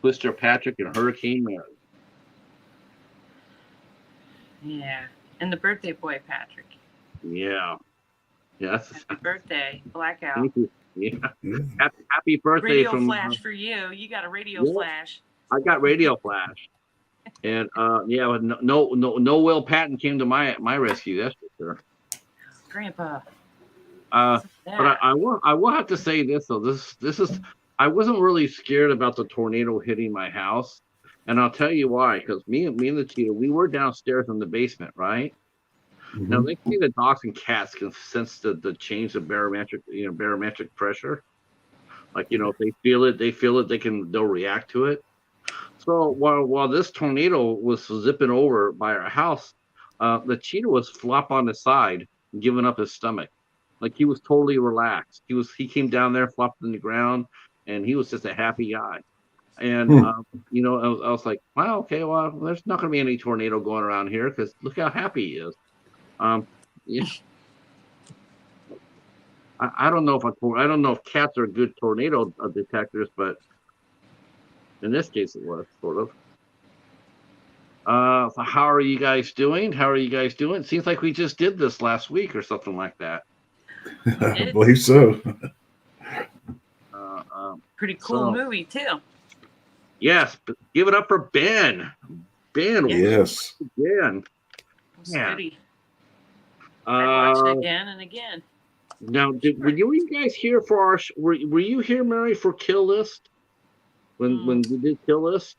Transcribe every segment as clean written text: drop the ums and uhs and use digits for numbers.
Twister Patrick and Hurricane Mary. Yeah, and the birthday boy Patrick. Yeah. Yes. Happy birthday, Blackout. Thank you. Yeah. Happy birthday Radio from Flash for you. You got a Radio yeah, Flash. I got Radio Flash. And yeah, no Will Patton came to my rescue, that's for sure. Grandpa. But I will have to say this though. This is I wasn't really scared about the tornado hitting my house. And I'll tell you why, because me and the Cheetah, we were downstairs in the basement, right? Mm-hmm. Now they say the dogs and cats can sense the change of barometric pressure. Like, if they feel it, they'll react to it. So while this tornado was zipping over by our house, the Cheetah was flop on the side, giving up his stomach. Like he was totally relaxed. He came down there, flopped on the ground, and he was just a happy guy. And I was like, wow, okay, well, there's not going to be any tornado going around here because look how happy he is. Yeah. I don't know if cats are good tornado detectors, but in this case, it was sort of. So how are you guys doing? It seems like we just did this last week or something like that. I believe so. Pretty cool movie too. Yes, but give it up for Ben. Ben, yes. Ben. Yeah. I watched it again and again. Now, were you guys here for our? Were you here, Mary, for Kill List? When we did Kill List?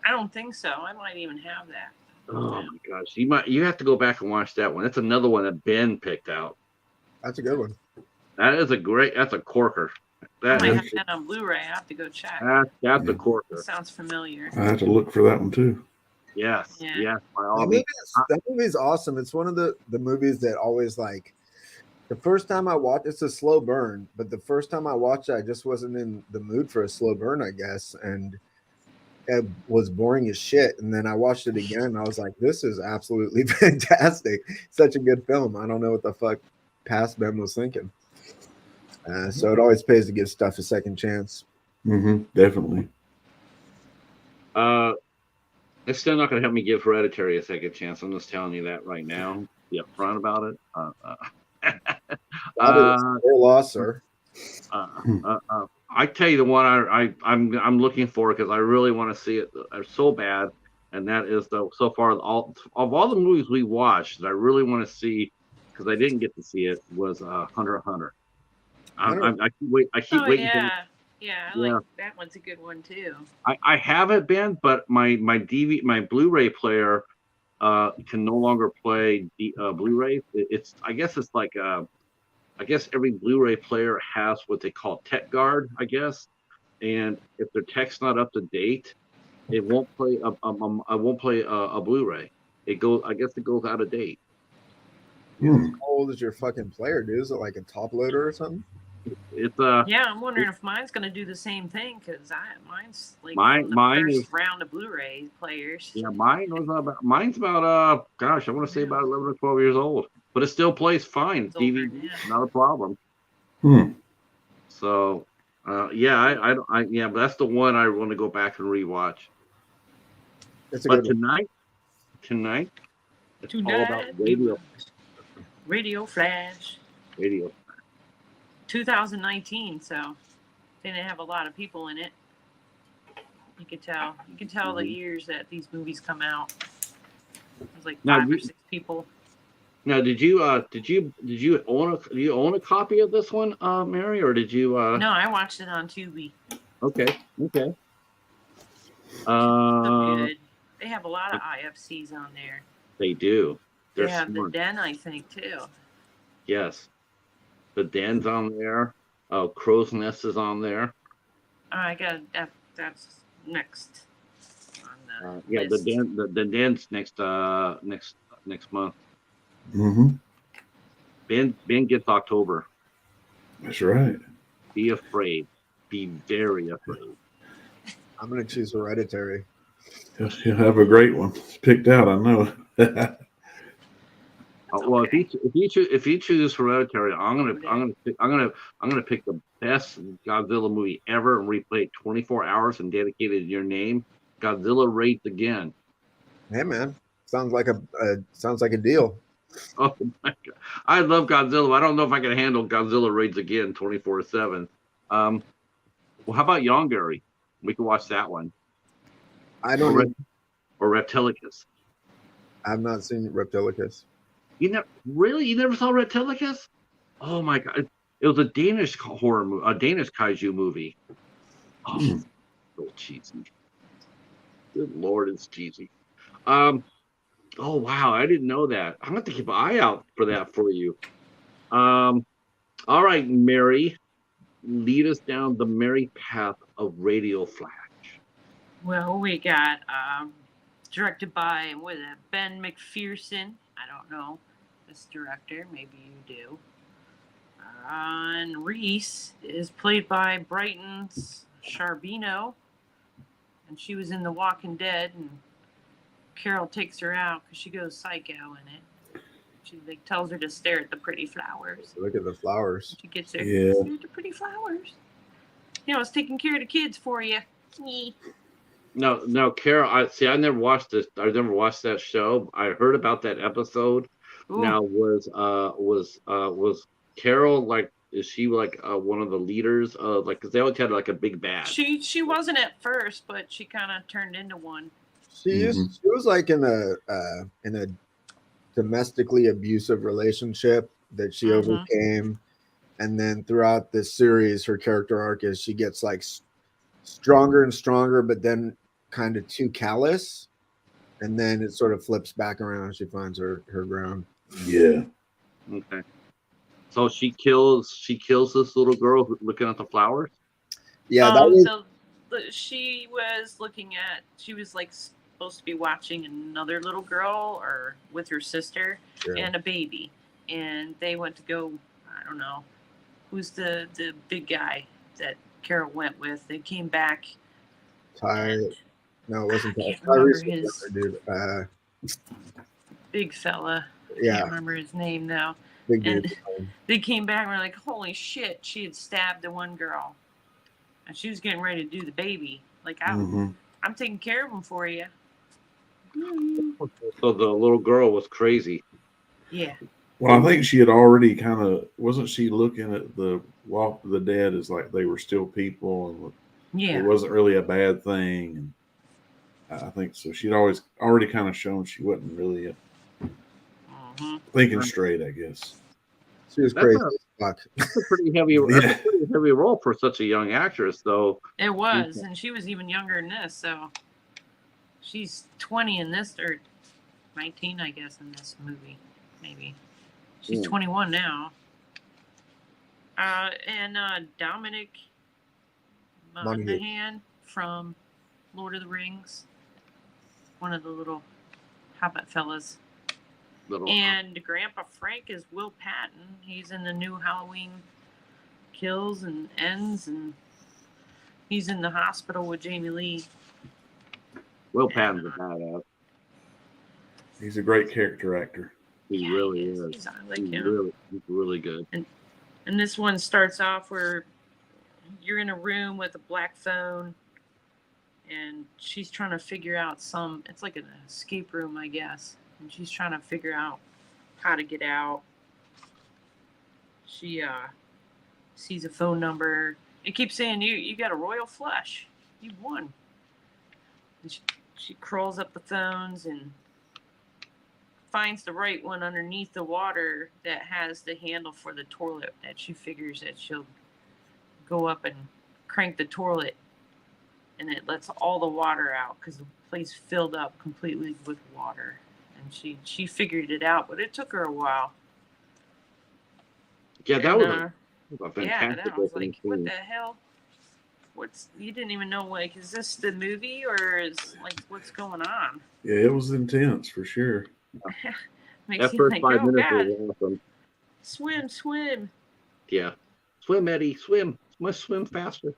I don't think so. I might even have that. Oh my gosh, you have to go back and watch that one. That's another one that Ben picked out. That's a good one. That's a corker. I might have that on Blu-ray. I have to go check. That's a corker. Sounds familiar. I have to look for that one too. Yes. Yeah. That movie's awesome. It's one of the movies that always like. The first time I watched, it's a slow burn, but the first time I watched it, I just wasn't in the mood for a slow burn, I guess, and it was boring as shit. And then I watched it again, and I was like, "This is absolutely fantastic! Such a good film." I don't know what the fuck past Ben was thinking. So it always pays to give stuff a second chance. Mm-hmm, definitely. It's still not going to help me give Hereditary a second chance. I'm just telling you that right now. Be upfront about it. Their loss, sir. I tell you the one I'm looking for because I really want to see it so bad, and that is so far all the movies we watched that I really want to see because I didn't get to see it was Hunter x Hunter. I keep waiting. Like that one's a good one too. I have it, Ben, but my Blu-ray player can no longer play Blu-ray. I guess every Blu-ray player has what they call Tech Guard, I guess, and if their tech's not up to date, it won't play a Blu-ray. It goes out of date. How old is your fucking player, dude? Is it like a top loader or something? It's I'm wondering if mine's going to do the same thing because mine's like mine first round of Blu-ray players. Yeah, mine's about gosh, I want to say about 11 or 12 years old, but it still plays fine. DVD, not a problem. So, but that's the one I want to go back and rewatch. But tonight, it's all about Radio Flash. 2019, so they didn't have a lot of people in it. You can tell the years that these movies come out. There's like 5 or 6 people. Now, did you own a copy of this one, Mary, or did you? No, I watched it on Tubi. Okay. So good. They have a lot of IFCs on there. They do. They have the Den, I think, too. Yes. The Den's on there. Crow's Nest is on there. I got that's next. On the list. The Den's next month. Mm-hmm. Ben gets October. That's right. Be afraid. Be very afraid. I'm gonna choose Hereditary. He'll have a great one. It's picked out, I know. Well, okay. if you choose Hereditary, I'm gonna pick the best Godzilla movie ever and replay it 24 hours and dedicate it to your name. Godzilla Raids Again. Hey man, sounds like a deal. Oh my god, I love Godzilla. I don't know if I can handle Godzilla Raids Again 24/7. Well, how about Yonggary? We can watch that one. I don't Or, even, or Reptilicus. I've not seen Reptilicus. You never saw Reptilicus? Oh my god, it was a Danish horror movie, a Danish kaiju movie. Oh, so cheesy. Good lord, it's cheesy. Oh wow, I didn't know that. I'm gonna have to keep an eye out for that for you. All right, Mary, lead us down the merry path of Radioflash. Well, we got directed by Ben McPherson. I don't know this director. Maybe you do. And Reese is played by Brighton's Charbino, and she was in The Walking Dead. And Carol takes her out because she goes psycho in it. She tells her to stare at the pretty flowers. Look at the flowers. She gets there. Yeah. Stare at the pretty flowers. I was taking care of the kids for you. No, Carol. I never watched this. I never watched that show. I heard about that episode. Ooh. Now, was Carol like? Is she like one of the leaders? Like, because they always had like a big bad. She wasn't at first, but she kind of turned into one. She was like in a domestically abusive relationship that she overcame, and then throughout this series, her character arc is she gets like stronger and stronger, but then kind of too callous, and then it sort of flips back around and she finds her ground. Yeah. Okay. So she kills this little girl looking at the flowers. Yeah, that was. So she was looking at. She was like supposed to be watching another little girl, or with her sister and a baby, and they went to go. I don't know who's the big guy that Carol went with. They came back. No, it wasn't I Ty. can't remember his Dude. big fella. Yeah. Can't remember his name now. Big dude. And they came back and were like, holy shit, she had stabbed the one girl. And she was getting ready to do the baby. Like, I'm taking care of him for you. So the little girl was crazy. Yeah. Well, I think she had already wasn't she looking at the Walk of the Dead as like they were still people, and it wasn't really a bad thing. And I think so. She'd already kind of shown she wasn't really thinking straight, I guess. She was crazy. That's a pretty heavy. That's a pretty heavy role for such a young actress, though. It was, and she was even younger than this. So she's 20 in this, or 19, I guess, in this movie. Maybe she's 21 now. And Dominic Monaghan from Lord of the Rings, one of the little hobbit fellas. And Grandpa Frank is Will Patton. He's in the new Halloween Kills and Ends, and he's in the hospital with Jamie Lee. Will Patton's a badass. He's a great character actor. He really is. I like him. He's really good. And this one starts off where you're in a room with a black phone, and she's trying to figure out it's like an escape room, I guess. And she's trying to figure out how to get out. She sees a phone number. It keeps saying, you got a royal flush. You won. And she crawls up the phones and finds the right one underneath the water that has the handle for the toilet, that she figures that she'll go up and crank the toilet, and it lets all the water out because the place filled up completely with water. And she figured it out, but it took her a while. Yeah, that was a fantastic. Yeah, that was like, what the hell? You didn't even know, like, is this the movie or is like what's going on? Yeah, it was intense for sure. Makes that first 5 minutes God. was awesome. Swim. Yeah, swim, Eddie, swim. Must swim faster.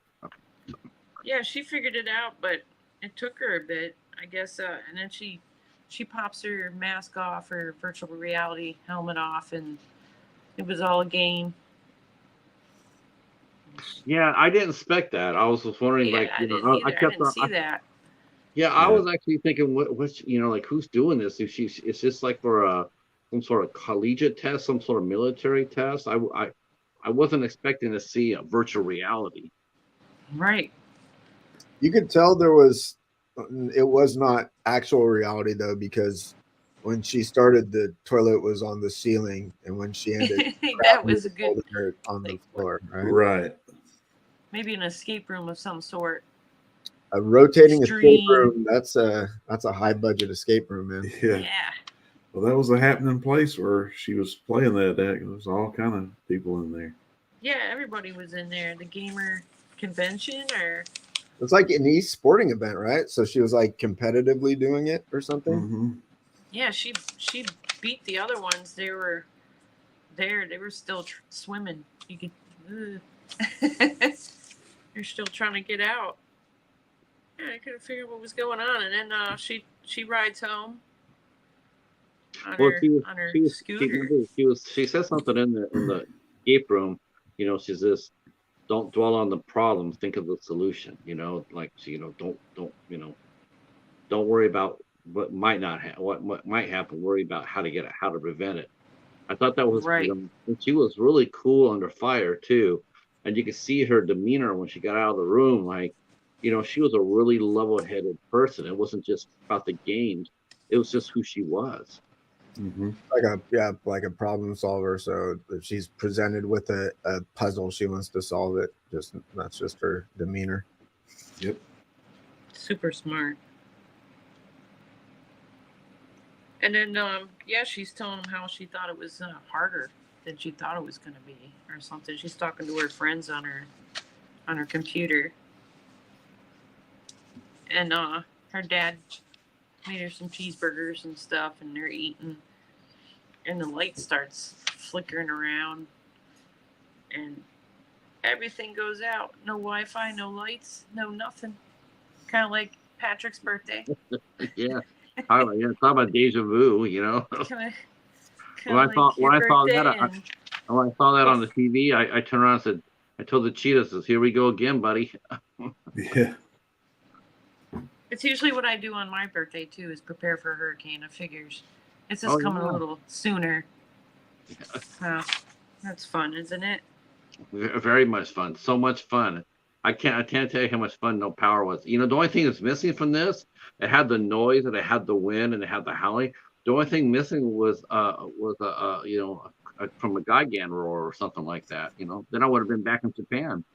Yeah, she figured it out, but it took her a bit, I guess. And then she she pops her mask off, her virtual reality helmet off, and it was all a game. Yeah, I didn't expect that. I was just wondering, Yeah, like, I you didn't know, either. I didn't see that. Yeah, I was actually thinking, what's, you know, like, who's doing this? If she's, it's just like for some sort of collegiate test, some sort of military test. I wasn't expecting to see a virtual reality. Right. You could tell it was not actual reality though, because when she started, the toilet was on the ceiling, and when she ended, that was a good on the floor. Right. Maybe an escape room of some sort. A rotating escape room. That's a high budget escape room, man. Yeah. Well, that was a happening place where she was playing that. There was all kind of people in there. Yeah, everybody was in there. The gamer convention, or it's like an e-sporting event, right? So she was like competitively doing it or something. Mm-hmm. Yeah, she beat the other ones. They were there. They were still swimming. You could. They're still trying to get out. Yeah, I couldn't figure out what was going on, and then she rides home on her scooter. She said something in the escape room. You know, she says, "Don't dwell on the problem. Think of the solution." You know, like, you know, don't worry about what might not what might happen. Worry about how to prevent it. I thought that was right. And she was really cool under fire too, and you could see her demeanor when she got out of the room. Like, you know, she was a really level-headed person. It wasn't just about the games; it was just who she was. Mm-hmm. Like a problem solver. So if she's presented with a puzzle, she wants to solve it. That's just her demeanor. Yep. Super smart. And then she's telling him how she thought it was harder than she thought it was going to be, or something. She's talking to her friends on her computer, and her dad made her some cheeseburgers and stuff, and they're eating. And the light starts flickering around, and everything goes out. No Wi-Fi, no lights, no nothing. Kind of like Patrick's birthday. Yeah, talk about deja vu. You know, when I saw that on the TV, I turned around and said, I told the Cheetah, "Here we go again, buddy." Yeah. It's usually what I do on my birthday too, is prepare for a hurricane. I figures it's just coming a little sooner. That's fun, isn't it? Very much fun. So much fun. I can't tell you how much fun no power was. You know, the only thing that's missing from this, it had the noise and it had the wind and it had the howling. The only thing missing was from a Geigan roar or something like that. You know, then I would have been back in Japan.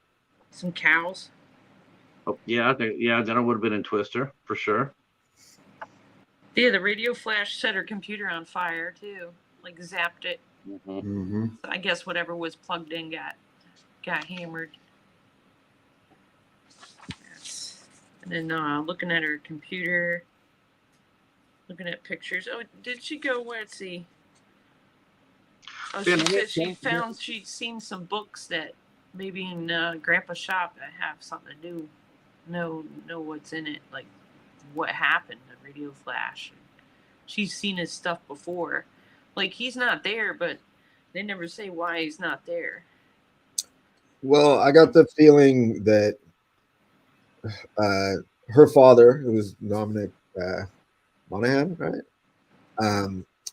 Some cows. Oh yeah, then I would have been in Twister for sure. Yeah, the Radioflash set her computer on fire too. Like zapped it. Mm-hmm. So I guess whatever was plugged in got hammered. Yes. And then looking at her computer, looking at pictures. Oh, did she go? Let's see. Oh, she said she'd seen some books that maybe in Grandpa's shop that have something to do. Know what's in it, like what happened to Radioflash. She's seen his stuff before. Like, he's not there, but they never say why he's not there. Well, I got the feeling that her father, who was Dominic Monaghan, right,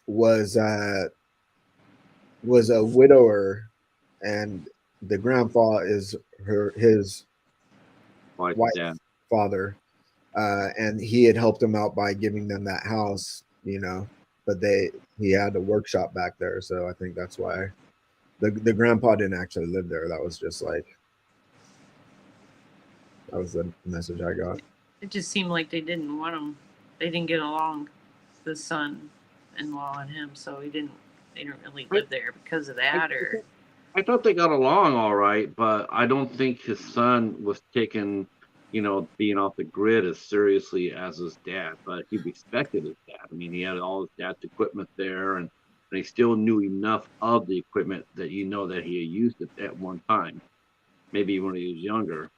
was a widower, and the grandpa is his wife's father, and he had helped him out by giving them that house, you know, but he had a workshop back there, so I think that's why the grandpa didn't actually live there. That was just like, that was the message I got. It just seemed like they didn't want him. They didn't get along, the son-in-law and him, so they didn't really live there because of that. I thought they got along all right, but I don't think his son was taking, you know, being off the grid as seriously as his dad. But he respected his dad. I mean, he had all his dad's equipment there, and he still knew enough of the equipment that you know that he had used it at one time, maybe when he was younger.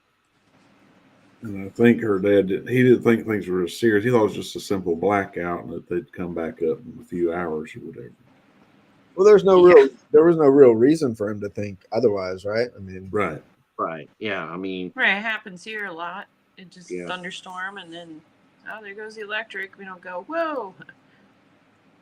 And I think her dad he didn't think things were as serious. He thought it was just a simple blackout and that they'd come back up in a few hours or whatever. Well, there was no real reason for him to think otherwise, right? I mean, Right. Yeah, I mean, right, it happens here a lot. It just thunderstorm, and then there goes the electric. We don't go, whoa.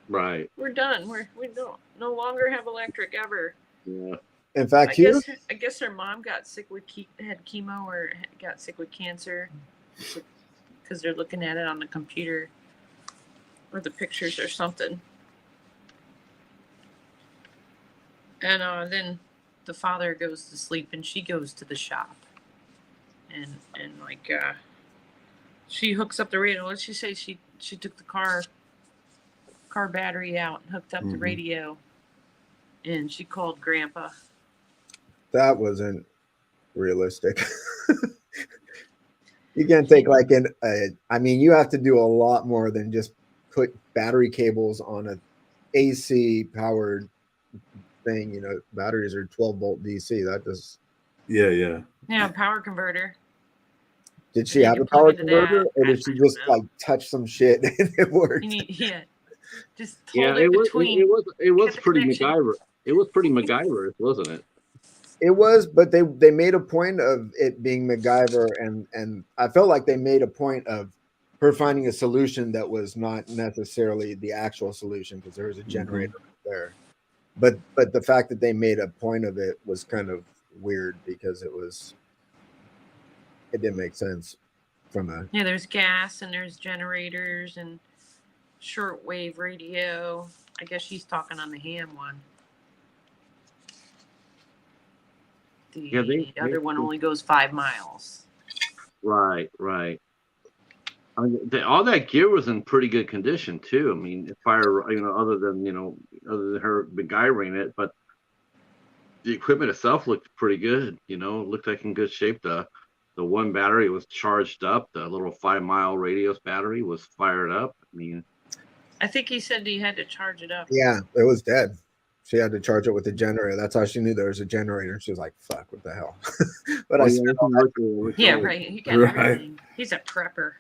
Right. We're done. We don't no longer have electric ever. Yeah. In fact, I guess her mom got sick with had chemo or got sick with cancer because they're looking at it on the computer or the pictures or something. And then the father goes to sleep and she goes to the shop, and like she hooks up the radio. Let's just say she took the car battery out and hooked up the radio, and she called Grandpa. That wasn't realistic. You can't take I mean, you have to do a lot more than just put battery cables on a AC powered thing. You know, batteries are 12-volt DC. That just yeah, power converter. Did she have a power converter, or did she just like touch some shit and it worked? Just hold it between. It was pretty MacGyver. It was pretty MacGyver, wasn't it? It was, but they made a point of it being MacGyver, and I felt like they made a point of her finding a solution that was not necessarily the actual solution because there was a generator there. But the fact that they made a point of it was kind of weird because it didn't make sense from a there's gas and there's generators and shortwave radio. I guess she's talking on the ham one. The other one only goes 5 miles. Right. I mean, all that gear was in pretty good condition too. I mean, fire, other than her MacGyvering it, but the equipment itself looked pretty good. Looked like in good shape. The one battery was charged up. The little 5 mile radius battery was fired up. I mean, I think he said he had to charge it up. Yeah, it was dead. She had to charge it with the generator. That's how she knew there was a generator. She was like, "Fuck, what the hell?" But right. He got everything. He's a prepper.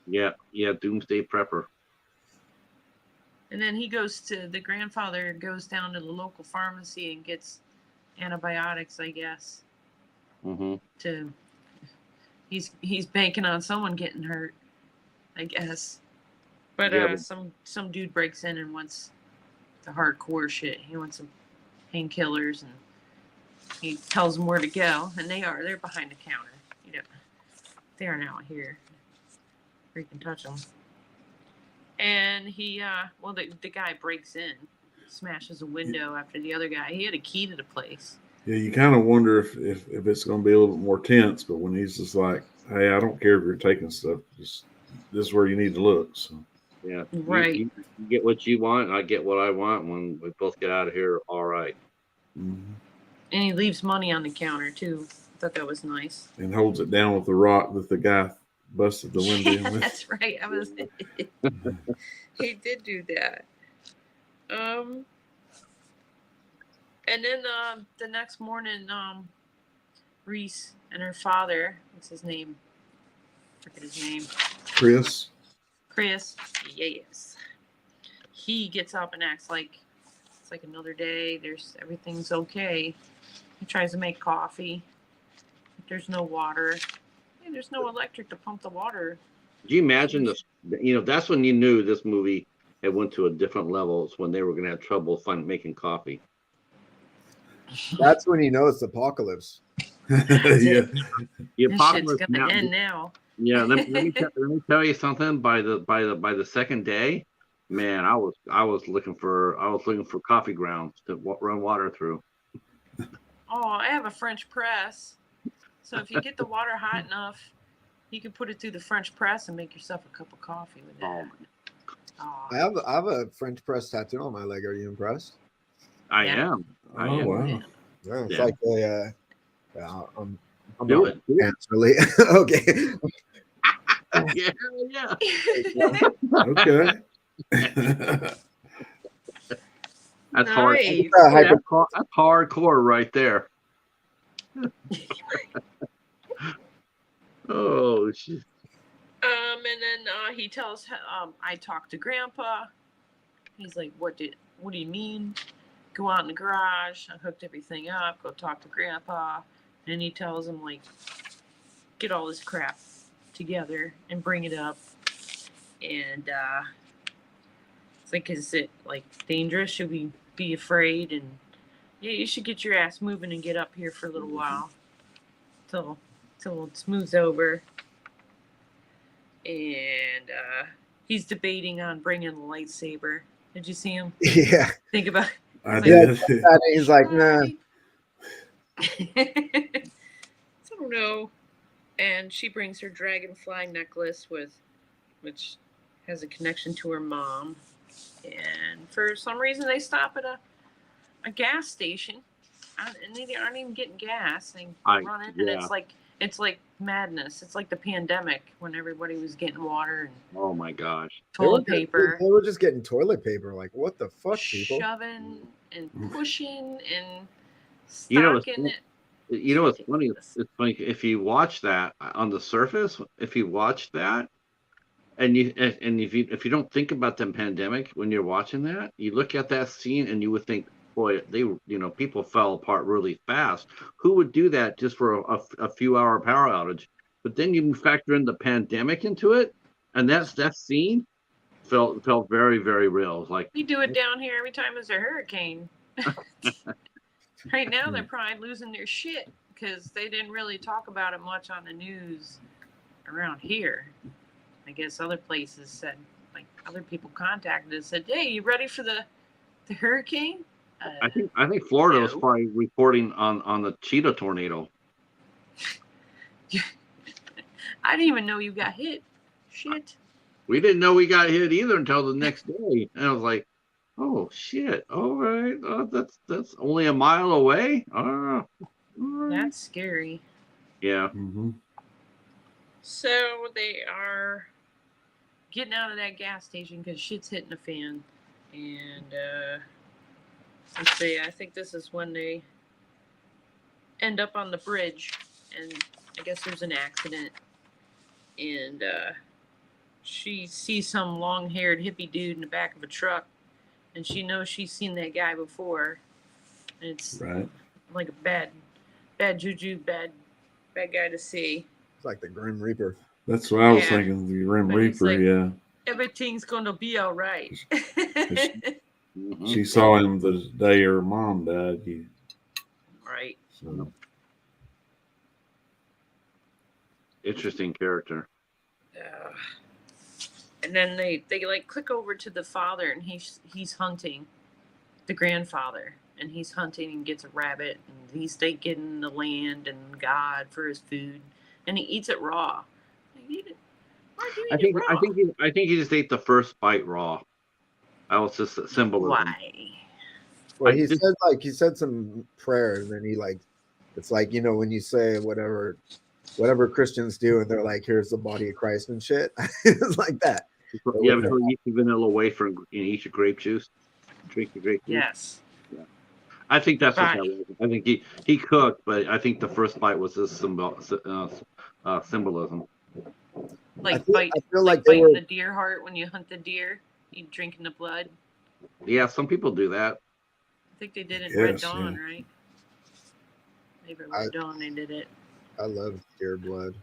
Yeah, doomsday prepper. And then the grandfather goes down to the local pharmacy and gets antibiotics, I guess. He's banking on someone getting hurt, I guess. But some dude breaks in and wants the hardcore shit. He wants some painkillers, and he tells them where to go, and they're behind the counter. They aren't out here where you can touch them. And he the guy breaks in, smashes a window after the other guy. He had a key to the place. Yeah, you kind of wonder if it's going to be a little bit more tense, but when he's just like, "Hey, I don't care if you're taking stuff, just this is where you need to look." So. Yeah, right. You get what you want, and I get what I want. When we both get out of here, all right. And he leaves money on the counter too. I thought that was nice. And holds it down with the rock that the guy busted the window in with. That's right. He did do that. And then the next morning, Reese and her father, what's his name? I forget his name. Chris, yes. He gets up and acts like it's like another day. Everything's okay. He tries to make coffee. There's no water. There's no electric to pump the water. Do you imagine this? That's when you knew this movie had went to a different level. It's when they were going to have trouble making coffee. That's when you know it's the apocalypse. Yeah, The apocalypse is going to end now. Yeah, let me tell you something. By the second day, man, I was looking for coffee grounds to run water through. Oh, I have a French press, so if you get the water hot enough, you can put it through the French press and make yourself a cup of coffee with that. Oh. I have a French press tattoo on my leg. Are you impressed? I am. Wow. Yeah, it's like I'm do it. Really. Okay. Yeah. Okay. That's nice. hard. That's hardcore right there. Oh, shit. And then he tells, I talked to Grandpa. He's like, what do you mean? Go out in the garage. I hooked everything up. Go talk to Grandpa. And he tells him, like, get all this crap together and bring it up. And it's like, is it, like, dangerous? Should we be afraid? And yeah, you should get your ass moving and get up here for a little while till it smooths over. And he's debating on bringing a lightsaber. Did you see him? Yeah. Think about it. I Yeah, did. he's like, nah. I don't know. And she brings her dragonfly necklace which has a connection to her mom. And for some reason, they stop at a gas station, and they aren't even getting gas. They run in, and it's like madness. It's like the pandemic when everybody was getting water and Oh my gosh, toilet paper. They were just getting toilet paper. Like, what the fuck, people? Shoving and pushing and You know, stocking it. you know what's funny? It's funny if you watch that on the surface. If you watch that, and if you don't think about the pandemic when you're watching that, you look at that scene and you would think, boy, people fell apart really fast. Who would do that just for a few hour power outage? But then you factor in the pandemic into it, and that scene felt very, very real. Like, we do it down here every time there's a hurricane. Right now, they're probably losing their shit because they didn't really talk about it much on the news around here. I guess other places said, like, other people contacted us, said, "Hey, you ready for the hurricane?" I think Florida was probably reporting on the Cheetah tornado. I didn't even know you got hit. Shit. We didn't know we got hit either until the next day, and I was like, "Oh shit! All right, that's only a mile away." All right. That's scary. Yeah. Mm-hmm. So they are getting out of that gas station because shit's hitting the fan, and let's see. I think this is when they end up on the bridge, and I guess there's an accident, and she sees some long-haired hippie dude in the back of a truck, and she knows she's seen that guy before, and it's like a bad juju, bad guy to see. It's like the Grim Reaper. That's what I was thinking. The Grim Reaper, like, yeah. Everything's gonna be all right. She saw him the day her mom died. Right. So. Interesting character. And then they like click over to the father, and he's hunting, the grandfather, and he's hunting and gets a rabbit, and he's taking the land and God for his food, and he eats it raw. Why'd you eat it raw? I think he just ate the first bite raw. That was just a symbolism. Why? Well, he said some prayers, and it's like, you know, when you say whatever Christians do, and they're like, "Here's the body of Christ" and shit. It's like that. Yeah, before you eat the vanilla wafer and eat your grape juice, drink the grape juice. Yes. Yeah. I think that's what that was. I think he cooked, but I think the first bite was this symbolism. Like I feel like biting the deer heart when you hunt the deer, you drinking the blood. Yeah, some people do that. I think they did it in Red Dawn, right? Maybe Red Dawn they did it. I love deer blood.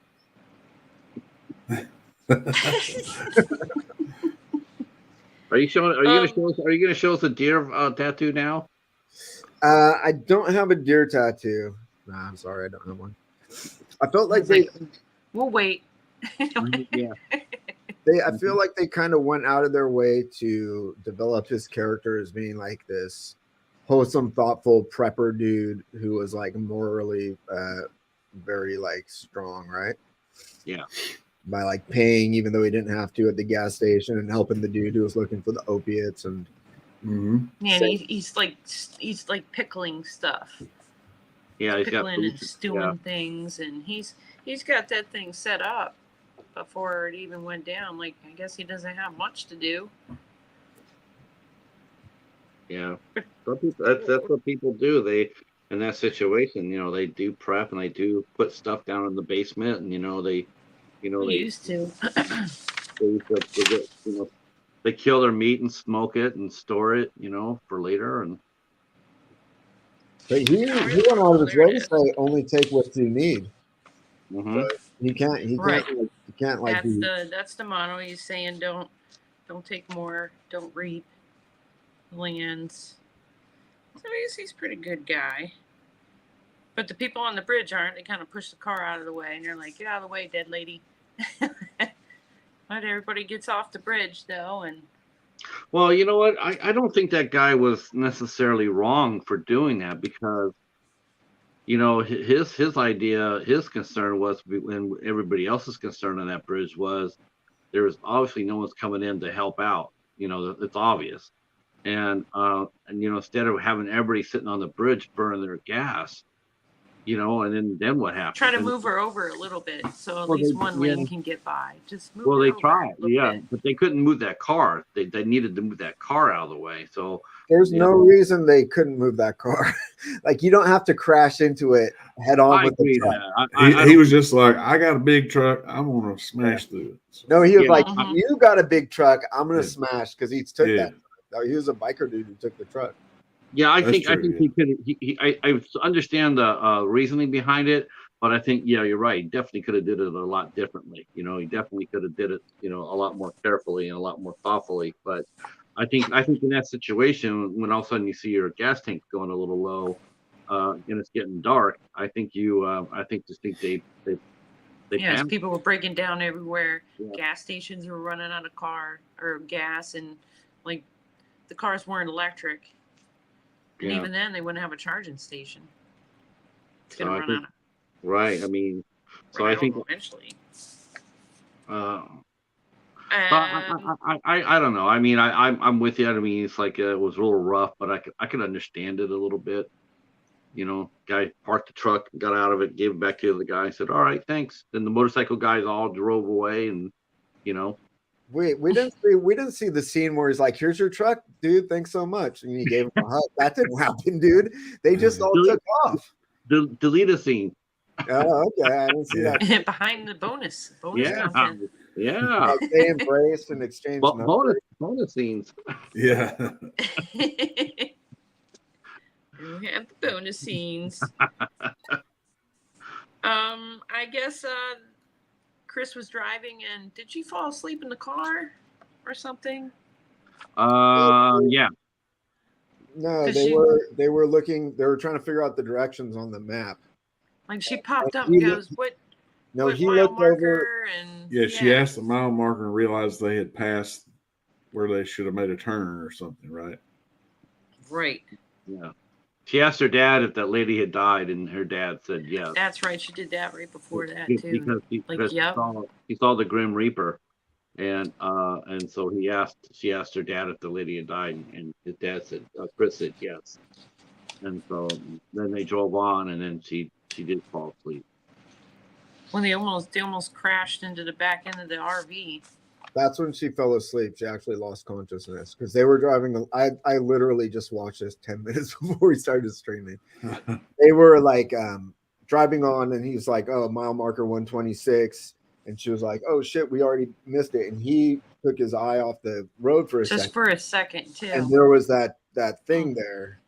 Are you gonna show us a deer tattoo now? I don't have a deer tattoo. Nah, I'm sorry, I don't have one. I felt like we'll wait. Yeah. I feel like they kind of went out of their way to develop his character as being like this wholesome, thoughtful prepper dude who was like morally very like strong, right? Yeah. By like paying even though he didn't have to at the gas station, and helping the dude who was looking for the opiates, and yeah, he's like pickling stuff. Yeah, he's pickling and stewing things, and he's got that thing set up before it even went down. Like, I guess he doesn't have much to do. Yeah, that's what people do. They, in that situation, you know, they do prep and they do put stuff down in the basement, and you know, they You know, We used to. they get, they kill their meat and smoke it and store it, for later. And But he went out of his way to say only take what you need. mm-hmm. So he can't like that's the motto. He's saying don't take more, don't reap lands. So he's a pretty good guy. But the people on the bridge aren't. They kind of push the car out of the way, and they're like, "Get out of the way, dead lady." But everybody gets off the bridge though, and well, you know what? I don't think that guy was necessarily wrong for doing that, because his idea, his concern was, when everybody else's concern on that bridge was, there was obviously no one's coming in to help out. It's obvious. And instead of having everybody sitting on the bridge burning their gas, and then what happens? try to move her over a little bit so at least one lane can get by. Just move. Well, her they over tried, a little bit. but they couldn't move that car. They needed to move that car out of the way. So there's no reason they couldn't move that car. Like, you don't have to crash into it head on with the truck. He was just like, I got a big truck, I'm gonna smash through it. So, no, he was like, you got a big truck, I'm gonna smash, because he took that. He was a biker dude who took the truck. Yeah, I think he could. I understand the reasoning behind it, but I think you're right. He definitely could have did it a lot differently. He definitely could have did it a lot more carefully and a lot more thoughtfully. But I think in that situation, when all of a sudden you see your gas tank going a little low, and it's getting dark, I think they yes, people were breaking down everywhere. Yeah. Gas stations were running out of gas, and like the cars weren't electric. And even then, they wouldn't have a charging station. It's going to run out of. Right. I mean, so I think eventually. I don't know. I mean, I'm with you. I mean, it's like it was a little rough, but I could understand it a little bit. Guy parked the truck, got out of it, gave it back to the guy, said, "All right, thanks." Then the motorcycle guys all drove away, and We didn't see the scene where he's like, "Here's your truck, dude. Thanks so much," and he gave him a hug. That didn't happen, dude. They just all took off. Delete a scene. Oh, okay. I didn't see that. Behind the bonus content. Yeah. They embraced and exchanged bonus scenes. Yeah. We have the bonus scenes. I guess Chris was driving, and did she fall asleep in the car or something? Yeah. No, they were looking. They were trying to figure out the directions on the map. Like, she popped up and goes, "What?" No, he looked over. And she asked the mile marker and realized they had passed where they should have made a turn or something, right? Right. Yeah. She asked her dad if that lady had died, and her dad said yes. That's right. She did that right before that too. Because he saw the Grim Reaper, and so she asked her dad if the lady had died, and his dad said, Chris said yes. And so then they drove on, and then she did fall asleep. When they almost crashed into the back end of the RV. That's when she fell asleep. She actually lost consciousness because they were driving. I literally just watched this 10 minutes before we started streaming. They were like driving on, and he's like, "Oh, mile marker 126," and she was like, "Oh shit, we already missed it." And he took his eye off the road for a second. Just for a second, too. And there was that thing there,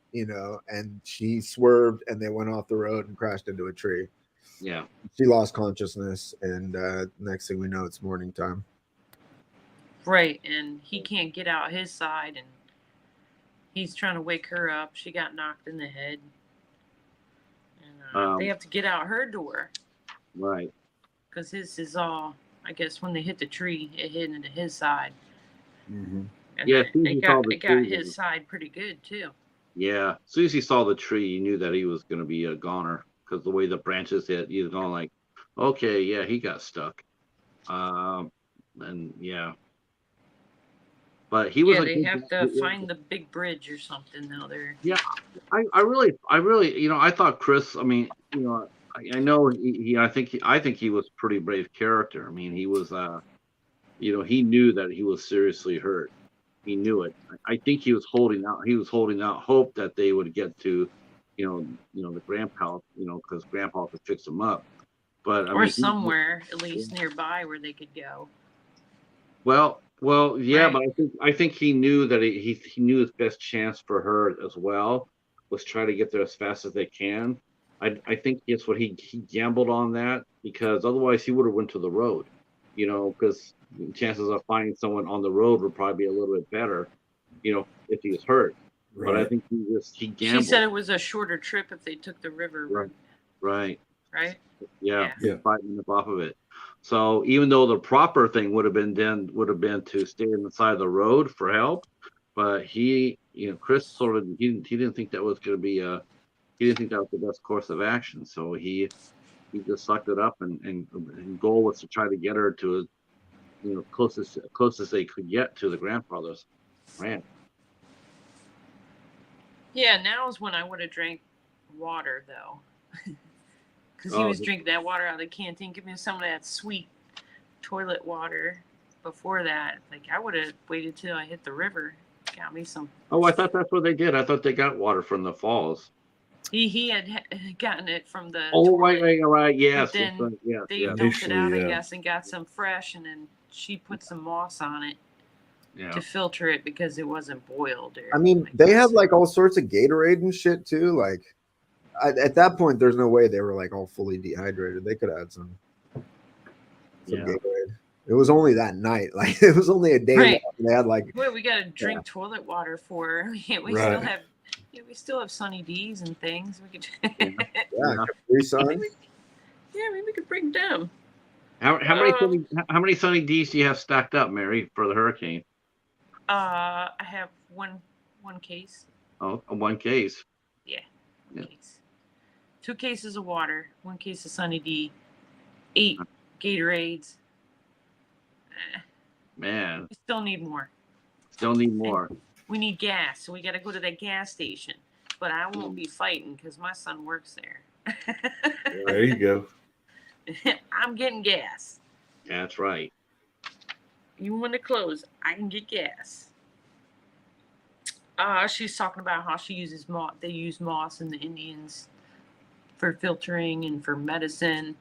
and she swerved, and they went off the road and crashed into a tree. Yeah, she lost consciousness, and next thing we know, it's morning time. Right, and he can't get out his side, and he's trying to wake her up. She got knocked in the head. And they have to get out her door. Right. Because his is all, I guess, when they hit the tree, it hit into his side. Mm-hmm. And yeah, it got his side pretty good, too. Yeah. As soon as he saw the tree, you knew that he was going to be a goner. Because the way the branches hit, he was going like, okay, yeah, he got stuck. And yeah. But he was. Yeah, they have to find the big bridge or something though. There. Yeah, I really, I thought Chris. I mean, I know I think he was a pretty brave character. I mean, he was, he knew that he was seriously hurt. He knew it. I think he was holding out. He was holding out hope that they would get to, the grandpa, because grandpa could fix him up. But I or mean, somewhere at least nearby where they could go. well, yeah, Right. but I think he knew that he knew his best chance for her as well was try to get there as fast as they can. I think it's what he gambled on that because otherwise he would have went to the road, because chances of finding someone on the road would probably be a little bit better, if he was hurt. But I Right. think he She gambled. said it was a shorter trip if they took the river route. Right. Right. Yeah. Yeah. 5 minutes off of it. So even though the proper thing would have been to stay in the side of the road for help, but Chris sort of he didn't think that was going to be he didn't think that was the best course of action. So he just sucked it up and goal was to try to get her to closest they could get to the grandfather's ranch. Yeah, now is when I would have drank water though. Because he was drinking that water out of the canteen. Give me some of that sweet toilet water before that. Like, I would have waited till I hit the river. Got me some. Oh, I thought that's what they did. I thought they got water from the falls. He had gotten it from the Oh, toilet. right. Yes. But then yes, they yes. dumped it out, I Initially, guess, and got some fresh. And then she put some moss on it Yeah. to filter it because it wasn't boiled. Or I mean, they had like all sorts of Gatorade and shit too. Like, at that point, there's no way they were like all fully dehydrated. They could add some Gatorade. It was only that night. Like, it was only a day right. long. They had like, what we got to drink toilet water for? We still have Sunny D's and things. We could. Capri Sun. Maybe we could bring them. How many Sunny D's do you have stacked up, Mary, for the hurricane? I have one case. Oh, one case. Yeah. Case. 2 cases of water, 1 case of Sunny D, 8 Gatorades. Man. We still need more. And we need gas, so we got to go to that gas station. But I won't be fighting because my son works there. There you go. I'm getting gas. That's right. Even when they close, I can get gas. She's talking about how she uses moss. They use moss in the Indians for filtering and for medicine.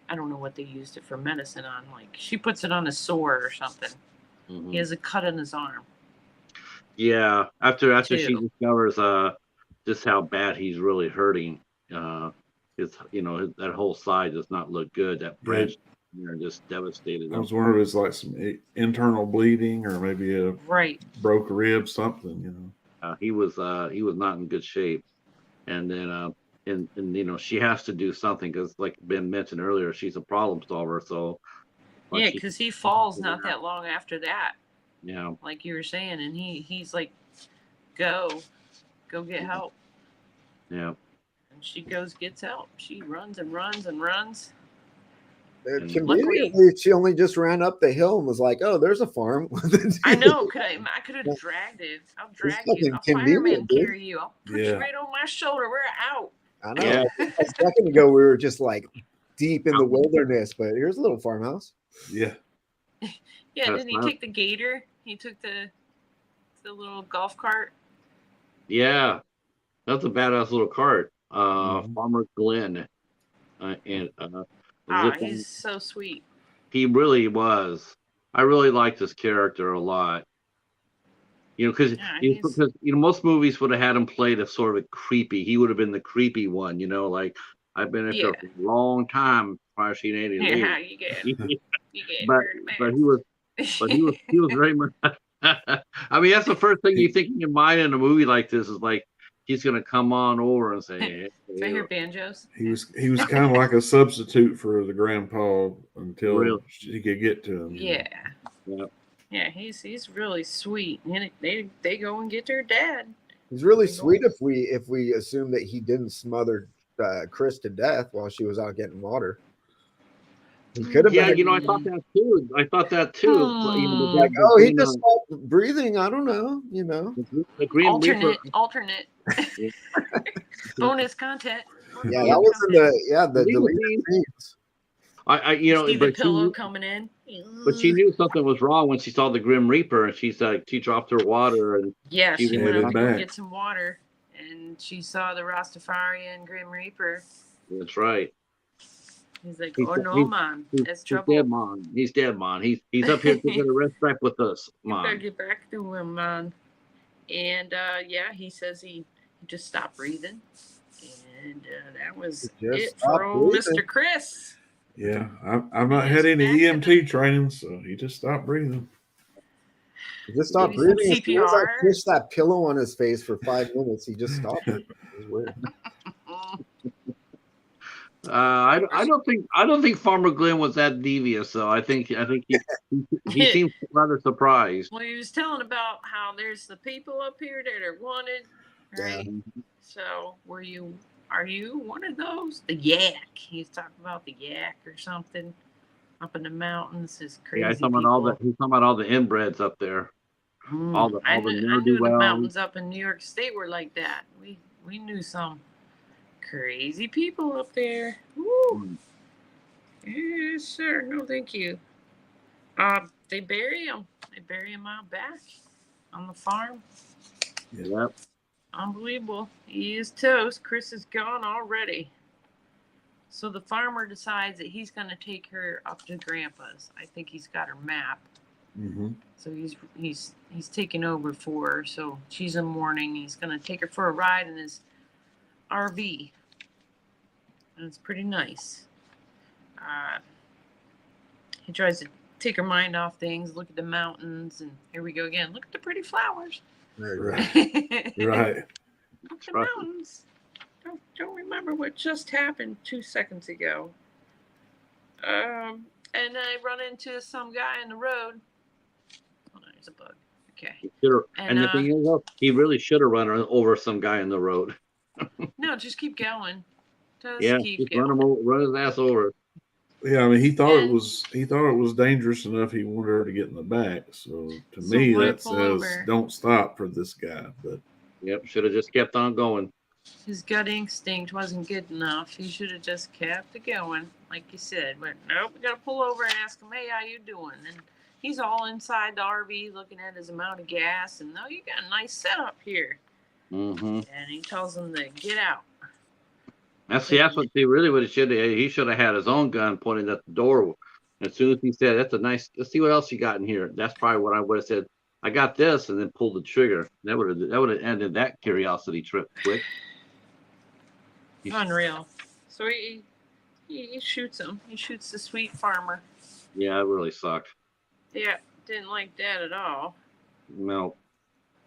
I don't know what they used it for medicine on. Like, she puts it on a sore or something. Mm-hmm. He has a cut on his arm. Yeah, after she discovers just how bad he's really hurting, that whole side does not look good. That branch, just devastated. I was wondering if it's like some internal bleeding or maybe a broke rib, something. He was not in good shape, and then and she has to do something because, like Ben mentioned earlier, she's a problem solver. So because he falls not that long after that. Yeah, like you were saying, and he's like, go get help. Yeah, and she gets help. She runs and runs and runs. Conveniently, she only just ran up the hill and was like, "Oh, there's a farm." I know. I could have dragged it. I'll drag you. I'll fireman carry you. I'll put you right on my shoulder. We're out. I know. Yeah. A second ago, we were just like deep in the wilderness, but here's a little farmhouse. Yeah. Yeah. Didn't he take the gator? He took the little golf cart. Yeah, that's a badass little cart. Farmer Glenn, he's so sweet. He really was. I really liked this character a lot. Because most movies would have had him played a sort of a creepy. He would have been the creepy one. Like, I've been here for a long time prior to anything. Yeah, you get but he was very much. I mean, that's the first thing you think in your mind in a movie like this is like, he's gonna come on over and say, "Hey, I hear banjos." He was kind of like a substitute for the grandpa until he could get to him. Yeah, he's really sweet. And they go and get their dad. He's really sweet if we assume that he didn't smother Chris to death while she was out getting water. He could have. Yeah, I thought that too. Like, he just stopped breathing. I don't know. The Green alternate. Bonus content. Yeah, that was in the deleted scenes. See the pillow coming in. But she knew something was wrong when she saw the Grim Reaper, and she dropped her water, and she went out to go get some water, and she saw the Rastafarian Grim Reaper. That's right. He's like, He's oh de- no, man, that's he's trouble. dead, man. He's dead, man. He's up here taking a rest back with us, You better man. get back to him, man. And yeah, he says he just stopped breathing. And that was it for old Mr. Chris. Yeah, I've not had any EMT training, so he just stopped breathing. He just stopped breathing. CPR. I pushed that pillow on his face for 5 minutes. He just stopped. It was weird. I don't think Farmer Glenn was that devious, though. I think he seems rather surprised. Well, he was telling about how there's the people up here that are wanted, right? Yeah. So are you one of those? The yak. He's talking about the yak or something up in the mountains. Is crazy. Yeah, he's talking about all the inbreds up there. I knew the mountains up in New York State were like that. We knew some crazy people up there. Woo. Yes, sir. No, thank you. They bury him. They bury him out back on the farm. Yep. Unbelievable. He is toast. Chris is gone already. So the farmer decides that he's going to take her up to Grandpa's. I think he's got her map. Mm-hmm. So he's taking over for her. So she's in mourning. He's going to take her for a ride in his RV. And it's pretty nice. He tries to take her mind off things, look at the mountains, and here we go again. Look at the pretty flowers. Right. Right. Look at the mountains. Don't remember what just happened 2 seconds ago. And I run into some guy in the road. Oh, there's a bug. Okay. And the thing is, he really should have run over some guy in the road. No, just keep going. Just run his ass over. Yeah, I mean, he thought it was dangerous enough. He wanted her to get in the back. So to me, that says don't stop for this guy. But yep, should have just kept on going. His gut instinct wasn't good enough. He should have just kept it going, like you said. But nope, we got to pull over and ask him, hey, how you doing? And he's all inside the RV looking at his amount of gas. And no, you got a nice setup here. Mm-hmm. And he tells him to get out. That's what he should have had his own gun pointed at the door. As soon as he said, that's a nice, let's see what else you got in here. That's probably what I would have said. I got this, and then pulled the trigger. That would have ended that curiosity trip quick. Unreal. So he shoots him. He shoots the sweet farmer. Yeah, it really sucked. Yeah, didn't like that at all. No.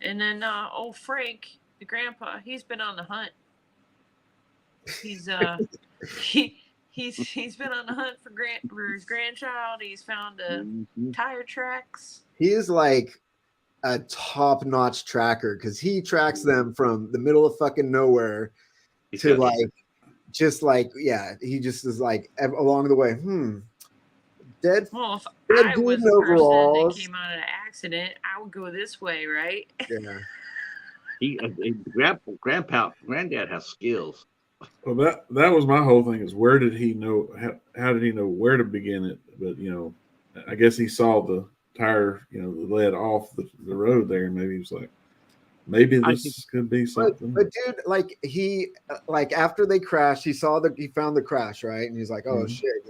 And then old Frank, the grandpa, he's been on the hunt. He's he's been on the hunt for his grandchild. He's found tire tracks. He is like a top-notch tracker because he tracks them from the middle of fucking nowhere to he just is like along the way. Dead. Well, if I was the person that came out of the accident, I would go this way, right? Yeah. Granddad has skills. Well, that was my whole thing is where did he know how did he know where to begin it? But I guess he saw the tire, the lead off the road there, and maybe he was like, maybe this could be something. But dude, he after they crashed, he found the crash, right? And he's like, oh shit,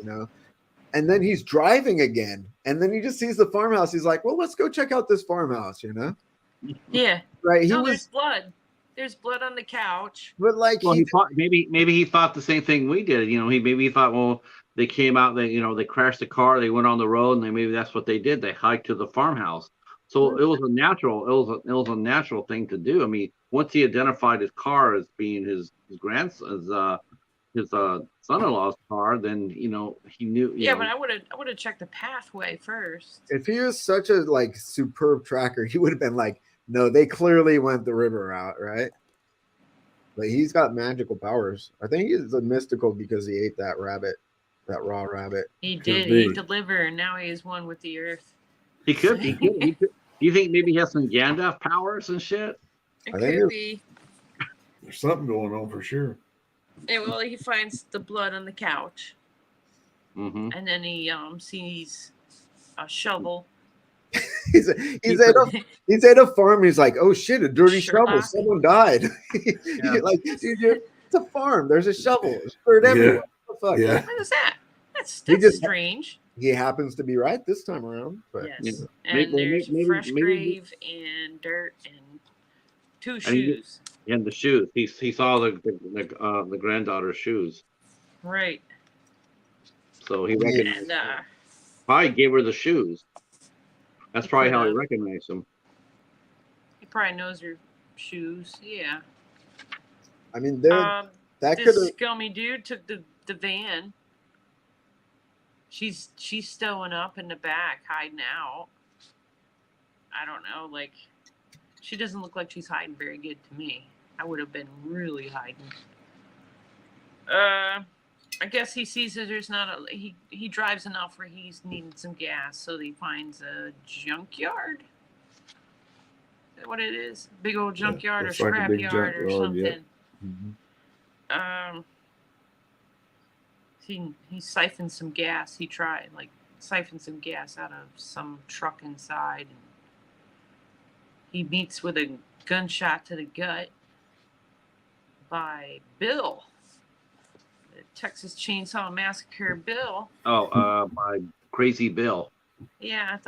and then he's driving again, and then he just sees the farmhouse. He's like, well, let's go check out this farmhouse, Yeah. Right. There's blood. There's blood on the couch. But he thought maybe he thought the same thing we did. He thought, well, they came out, they crashed the car, they went on the road, and maybe that's what they did. They hiked to the farmhouse. So it was a natural thing to do. I mean, once he identified his car as being his grandson's his son-in-law's car, then he knew. Yeah, but I would have checked the pathway first. If he was such a superb tracker, he would have been like, no, they clearly went the river route, right? But he's got magical powers. I think he's a mystical because he ate that raw rabbit. He did. He delivered, and now he is one with the earth. He could. Do you think maybe he has some Gandalf powers and shit? It could be. There's something going on for sure. Yeah, well, he finds the blood on the couch. Mm-hmm. And then he sees a shovel. he's at a farm. And he's like, "Oh shit, a dirty shovel! Someone died." Dude, it's a farm. There's a shovel. It's dirt everywhere. What the fuck? Yeah. What is that? That's just- strange. He happens to be right this time around. But Yes. Yeah. And there's Maybe- fresh maybe- grave and dirt and 2 And shoes. And the shoes. He saw the granddaughter's shoes, Right. so he Yeah. recognized. And Probably gave her the shoes. That's He probably how he could've. recognized them. he probably knows her shoes. Yeah. I mean, that could This have. scummy dude took the van. She's stowing up in the back, hiding out. I don't know, like she doesn't look like she's hiding very good to me. I would have been really hiding. I guess he sees that there's not a he drives enough where he's needing some gas, so he finds a junkyard. Is that what it is? Big old junkyard or looks like a scrap big yard or junkyard, yeah. something. Mhm. He siphoned some gas. He tried siphoned some gas out of some truck inside, and he meets with a gunshot to the gut by Bill, the Texas Chainsaw Massacre Bill. Oh, my crazy Bill. Yeah,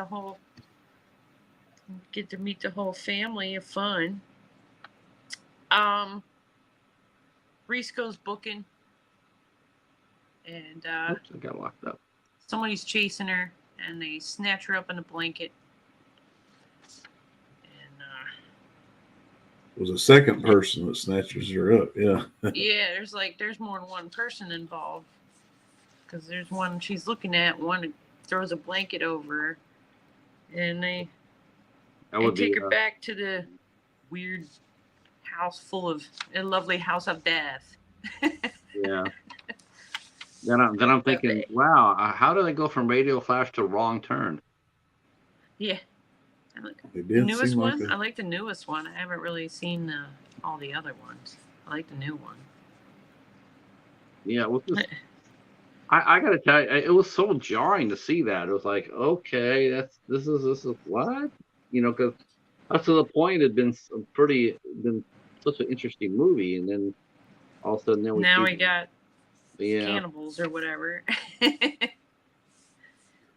get to meet the whole family of fun. Reese goes booking, and Oops, I got locked up. somebody's chasing her, and they snatch her up in a blanket. And It was a second person that snatches her up. Yeah. yeah, there's more than one person involved, because there's one she's looking at, one throws a blanket over her, and they take her back to the weird house full of a lovely house of death. Yeah. Then I'm thinking, wow, how do they go from Radioflash to Wrong Turn? Yeah. I like It the did newest seem one. like I like the newest one. I haven't really seen all the other ones. I like the new one. Yeah, I gotta tell you, it was so jarring to see that. It was like, okay, this is what, because up to the point it had been such an interesting movie, and then all of a sudden We got yeah. cannibals or whatever.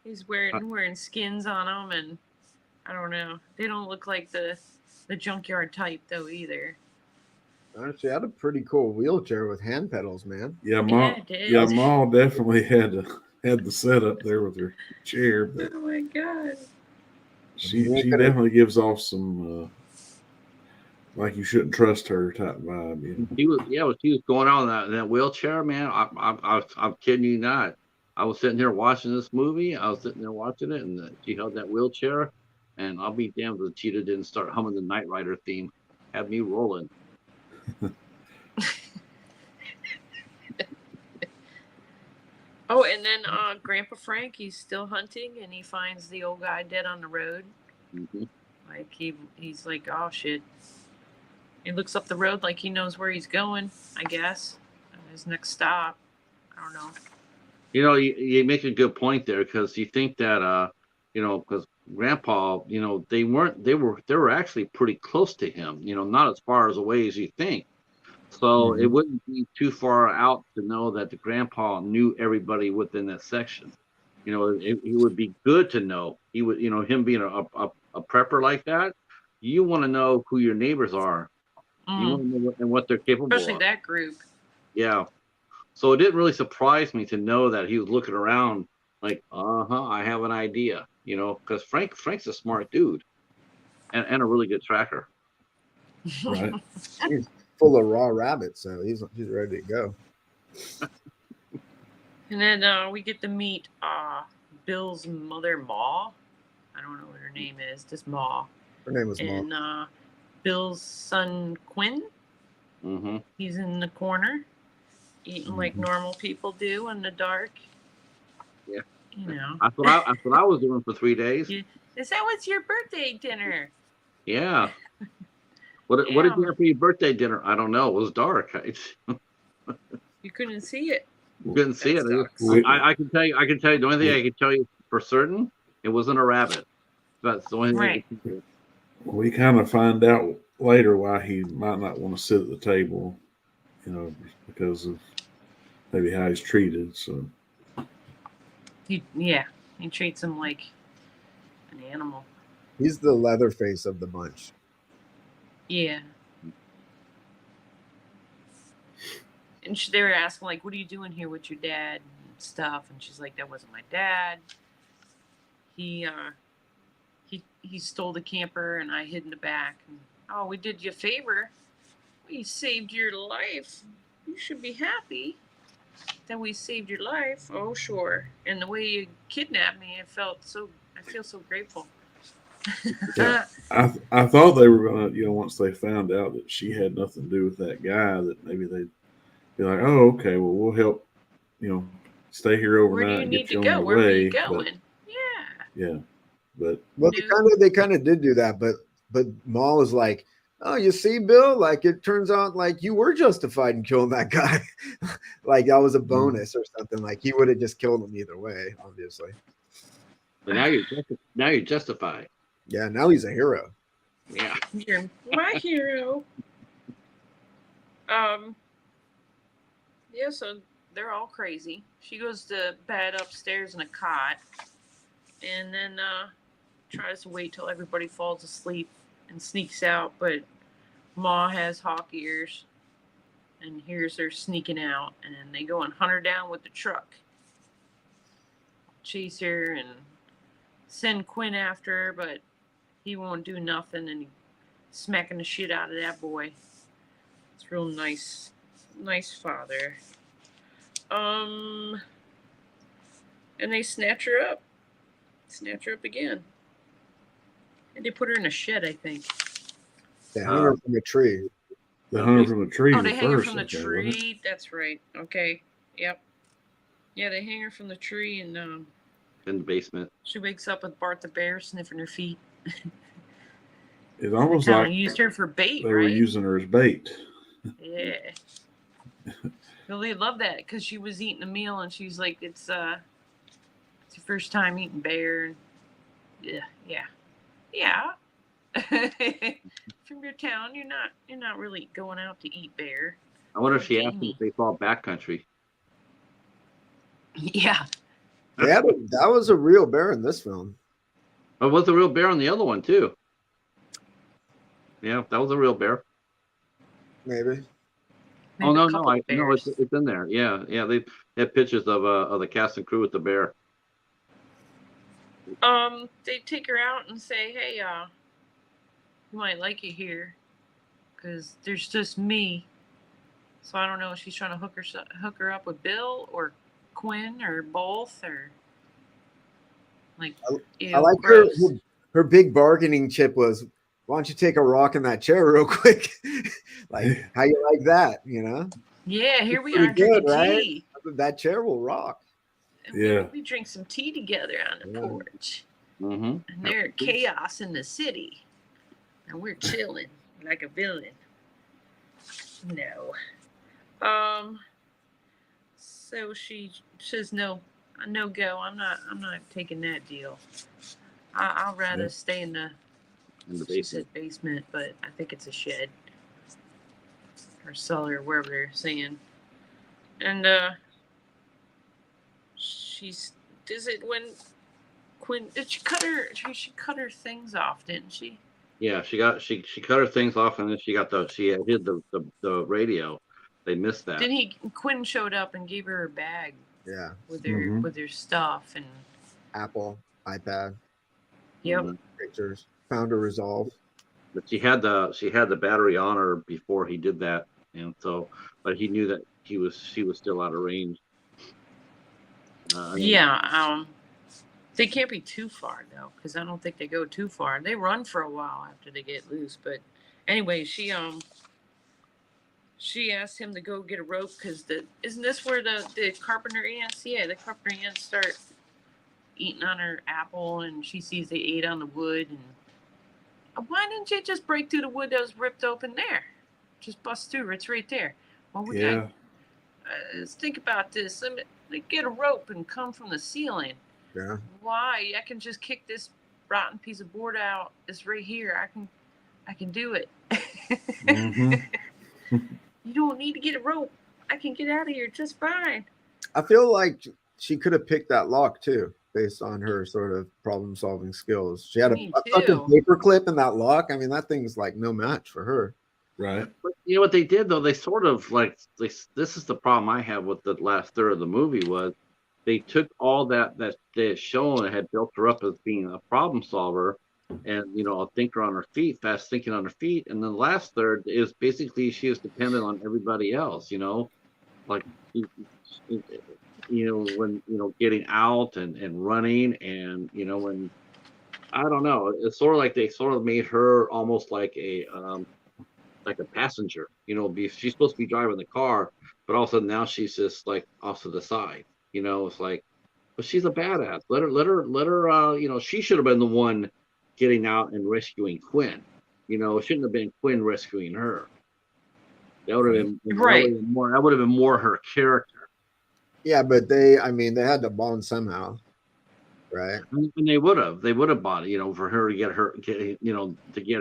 He's wearing skins on them, and I don't know. They don't look like the junkyard type though either. She had a pretty cool wheelchair with hand pedals, man. Yeah, Yeah, Ma definitely had the setup there with her chair, but oh my god. she definitely gives off some like you shouldn't trust her type vibe. She was going on in that wheelchair, man. I'm kidding you not. I was sitting here watching this movie. I was sitting there watching it, and she held that wheelchair, and I'll be damned if the Cheetah didn't start humming the Knight Rider theme. Had me rolling. Oh, and then Grandpa Frank, he's still hunting, and he finds the old guy dead on the road. Mm-hmm. Like he's like, oh shit. He looks up the road like he knows where he's going, I guess. His next stop. I don't know. You make a good point there, because you think that because Grandpa, they were actually pretty close to him, not as far as away as you think. So it wouldn't be too far out to know that the Grandpa knew everybody within that section. It would be good to know. He would, him being a prepper like that, you want to know who your neighbors are. You want to know and what they're capable Especially of. that group. Yeah. So it didn't really surprise me to know that he was looking around like, I have an idea, because Frank's a smart dude and a really good tracker. Right. He's full of raw rabbits, so he's ready to go. And then we get to meet Bill's mother, Ma. I don't know what her name is, just Ma. Her name was Ma. And Bill's son, Quinn. Mm-hmm. He's in the corner, eating like normal people do in the dark. Yeah. That's what I was doing for 3 days. Is that what's your birthday dinner? Yeah. What did you have for your birthday dinner? I don't know. It was dark. You couldn't see it. You couldn't see it. Sucks. I can tell you. The only thing I can tell you for certain, it wasn't a rabbit. That's the only thing. Right. I can do. We kind of find out later why he might not want to sit at the table, because of maybe how he's treated. So He treats him like an animal. He's the Leatherface of the bunch. Yeah. And they were asking, like, what are you doing here with your dad and stuff? And she's like, that wasn't my dad. He stole the camper and I hid in the back. And, oh, we did you a favor. We saved your life. You should be happy that we saved your life. Oh, sure. And the way you kidnapped me, I feel so grateful. Yeah, I thought they were gonna, once they found out that she had nothing to do with that guy, that maybe they'd be like, oh, okay, well, we'll help, stay here overnight and get you on your Where were way. you going? Yeah, but they kind of did do that, but Ma was like, oh, you see, Bill, like it turns out like you were justified in killing that guy. Like that was a bonus or something. Like he would have just killed him either way, obviously. But now you're justified. Yeah, now he's a hero. Yeah. You're my hero. Yeah, so they're all crazy. She goes to bed upstairs in a cot and then tries to wait till everybody falls asleep and sneaks out, but Ma has hawk ears and hears her sneaking out, and they go and hunt her down with the truck. Chase her and send Quinn after her, but he won't do nothing, and he's smacking the shit out of that boy. It's real nice father. And they snatch her up again, and they put her in a shed, I think. They hung her from a tree. They hung her from a tree. Oh, they hang her from the okay, tree. That's right. Okay. Yep. Yeah, they hang her from the tree, and in the basement. she wakes up with Bart the bear sniffing her feet. It's almost They like used her for bait, they right? were using her as bait. Yeah. Well, they love that because she was eating a meal and she's like, it's your first time eating bear. And yeah. From your town, you're not really going out to eat bear. I wonder if she asked them if they saw backcountry. Yeah. That was a real bear in this film. Oh, it was a real bear on the other one too. Yeah, that was a real bear. Maybe. Oh no, it's in there. Yeah. They had pictures of the cast and crew with the bear. They take her out and say, hey, you might like it here because there's just me. So I don't know if she's trying to hook her up with Bill or Quinn or both, or like. I like her big bargaining chip was, why don't you take a rock in that chair real quick? Like, how you like that? Yeah, here we Pretty are drinking right? tea. That chair will rock. And we drink some tea together on the porch. Mm-hmm. And there's chaos in the city, and we're chilling like a villain. No. So she says no go. I'm not taking that deal. I'll rather stay in the basement, but I think it's a shed or cellar, wherever they're saying. And does it when Quinn did she cut her things off, didn't she? Yeah, she cut her things off, and then she hid the radio. They missed that. Then Quinn showed up and gave her a bag. Yeah. With their stuff and Apple, iPad. Yep. Pictures. Found her resolve. But she had the battery on her before he did that, and so, but he knew that she was still out of range. They can't be too far though, because I don't think they go too far. They run for a while after they get loose. But anyway, she asked him to go get a rope because isn't this where the carpenter ants? Yeah, the carpenter ants start eating on her apple, and she sees they ate on the wood. And why didn't you just break through the wood that was ripped open there? Just bust through. It's right there. Well, let's think about this. Let me get a rope and come from the ceiling. Yeah. Why? I can just kick this rotten piece of board out. It's right here. I can do it. You don't need to get a rope. I can get out of here just fine. I feel like she could have picked that lock too, based on her sort of problem solving skills. She had a Me fucking too. paper clip in that lock. I mean, that thing's like no match for her. Right. But you know what they did though? They sort of like this is the problem I have with the last third of the movie was they took all that they had shown and had built her up as being a problem solver and a thinker on her feet, fast thinking on her feet, and then the last third is basically she is dependent on everybody else. Like when getting out and running and when I don't know, it's sort of like they sort of made her almost like a passenger, she's supposed to be driving the car, but all of a sudden now she's just like off to the side. It's like, but she's a badass. Let her. She should have been the one getting out and rescuing Quinn. It shouldn't have been Quinn rescuing her. That would have been Right. That would have been more her character. Yeah, but they had to bond somehow, right? And they would have bought it, for her to get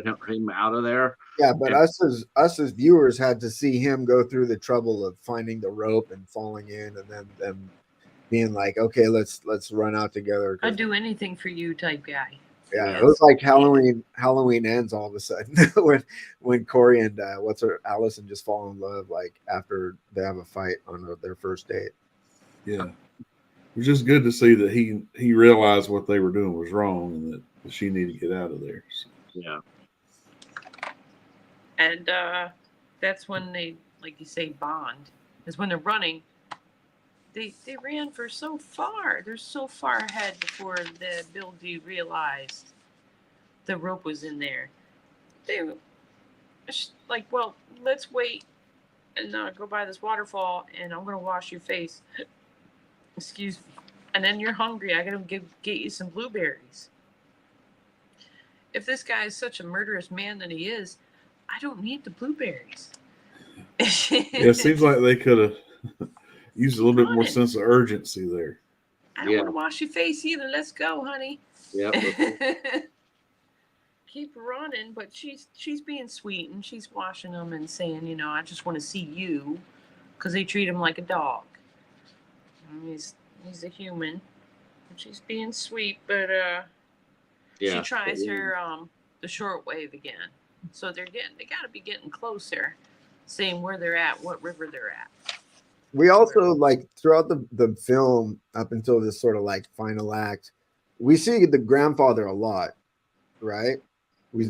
him out of there. Yeah, but us as viewers had to see him go through the trouble of finding the rope and falling in, and then them being like, okay, let's run out together. I'd do anything for you type guy. Yeah, it was like Halloween ends all of a sudden when Corey and Allison just fall in love like after they have a fight on their first date. Yeah, it was just good to see that he realized what they were doing was wrong and that she needed to get out of there. So. Yeah. And that's when they, like you say, bond. Is when they're running. They ran for so far. They're so far ahead before the Bill D realized the rope was in there. They were like, well, let's wait and go by this waterfall, and I'm gonna wash your face. Excuse me. And then you're hungry. I gotta get you some blueberries. If this guy is such a murderous man that he is, I don't need the blueberries. Yeah, it seems like they could have used a little bit more sense of urgency there. I don't want to wash your face either. Let's go, honey. Yeah. Keep running, but she's being sweet and she's washing them and saying, I just want to see you, because they treat him like a dog. He's a human. And she's being sweet, but she tries her the short wave again. So they got to be getting closer, saying where they're at, what river they're at. We also throughout the film up until this sort of final act, we see the grandfather a lot, right? We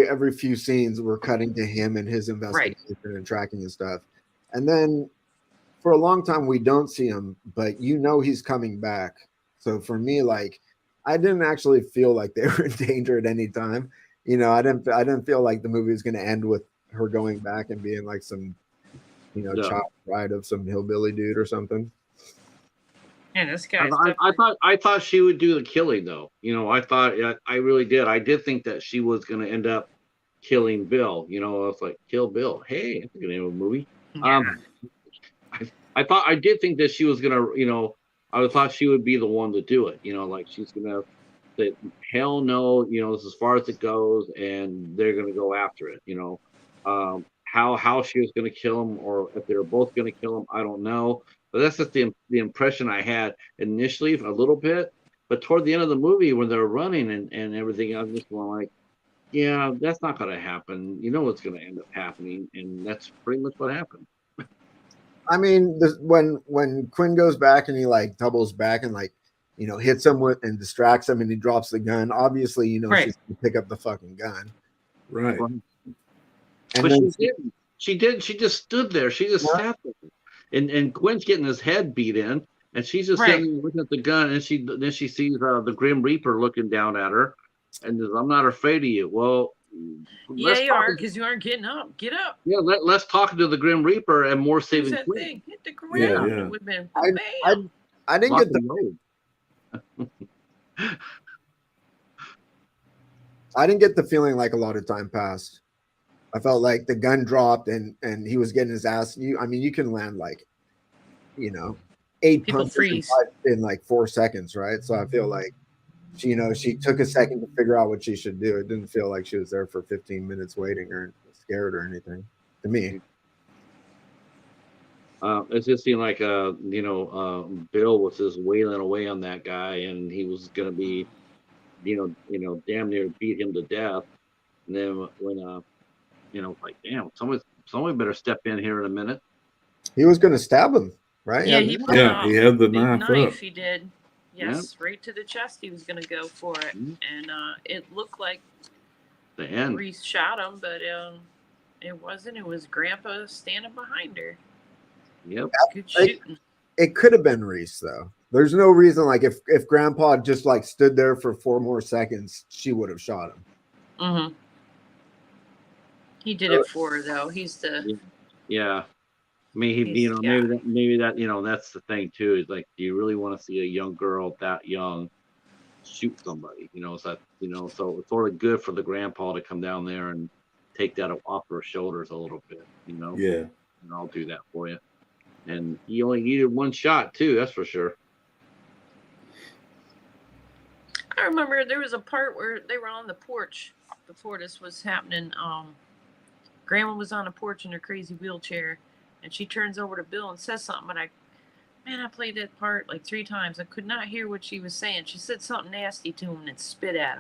every few scenes we're cutting to him and his investigation and tracking and stuff. And then for a long time we don't see him, but he's coming back. So for me, I didn't actually feel like they were in danger at any time. I didn't feel like the movie was going to end with her going back and being like some child bride of some hillbilly dude or something. Yeah, this guy. I thought she would do the killing though. I really did. I did think that she was going to end up killing Bill. I was like, kill Bill. Hey, that's a good name of a movie. Yeah. I did think that she was going to. I thought she would be the one to do it. She's going to say, hell no. This is as far as it goes, and they're going to go after it. How she was going to kill him, or if they were both going to kill him, I don't know. But that's just the impression I had initially, a little bit. But toward the end of the movie, when they're running and everything, I was just going like, yeah, that's not going to happen. What's going to end up happening, and that's pretty much what happened. I mean, when Quinn goes back and he doubles back and hits him with and distracts him and he drops the gun, obviously she's going to pick up the fucking gun. Right. And but she didn't. She just stood there. She just sat there. And Quinn's getting his head beat in, and she's just sitting looking at the gun, and then she sees the Grim Reaper looking down at her, and says, "I'm not afraid of you." Well, yeah, you are, because you aren't getting up. Get up. Yeah, let's talk to the Grim Reaper and more saving that Quinn. Thing? Hit the ground. Yeah. It would have been I didn't get the I didn't get the feeling like a lot of time passed. I felt like the gun dropped and he was getting his ass. You can land 8 punches in 4 seconds, right? So I feel like she took a second to figure out what she should do. It didn't feel like she was there for 15 minutes waiting or scared or anything to me. It just seemed like Bill was just wailing away on that guy, and he was gonna be, damn near beat him to death. And then when like, damn, somebody better step in here in a minute. He was going to stab him, right? Yeah, he pulled Yeah, he had the big knife up. He did. Yes, right to the chest. He was going to go for it, and it looked like The end. Reese shot him, but it wasn't. It was Grandpa standing behind her. Yep. Good shooting. It could have been Reese though. There's no reason, like if Grandpa just like stood there for 4 more seconds, she would have shot him. Mm-hmm. He did it for her though. He's the yeah. I mean, maybe that that's the thing too. Is like, do you really want to see a young girl that young shoot somebody? So so it's sort of good for the grandpa to come down there and take that off her shoulders a little bit. Yeah. And I'll do that for you. And he only needed 1 shot too. That's for sure. I remember there was a part where they were on the porch before this was happening. Grandma was on a porch in her crazy wheelchair, and she turns over to Bill and says something. And I played that part like 3 times. I could not hear what she was saying. She said something nasty to him and spit at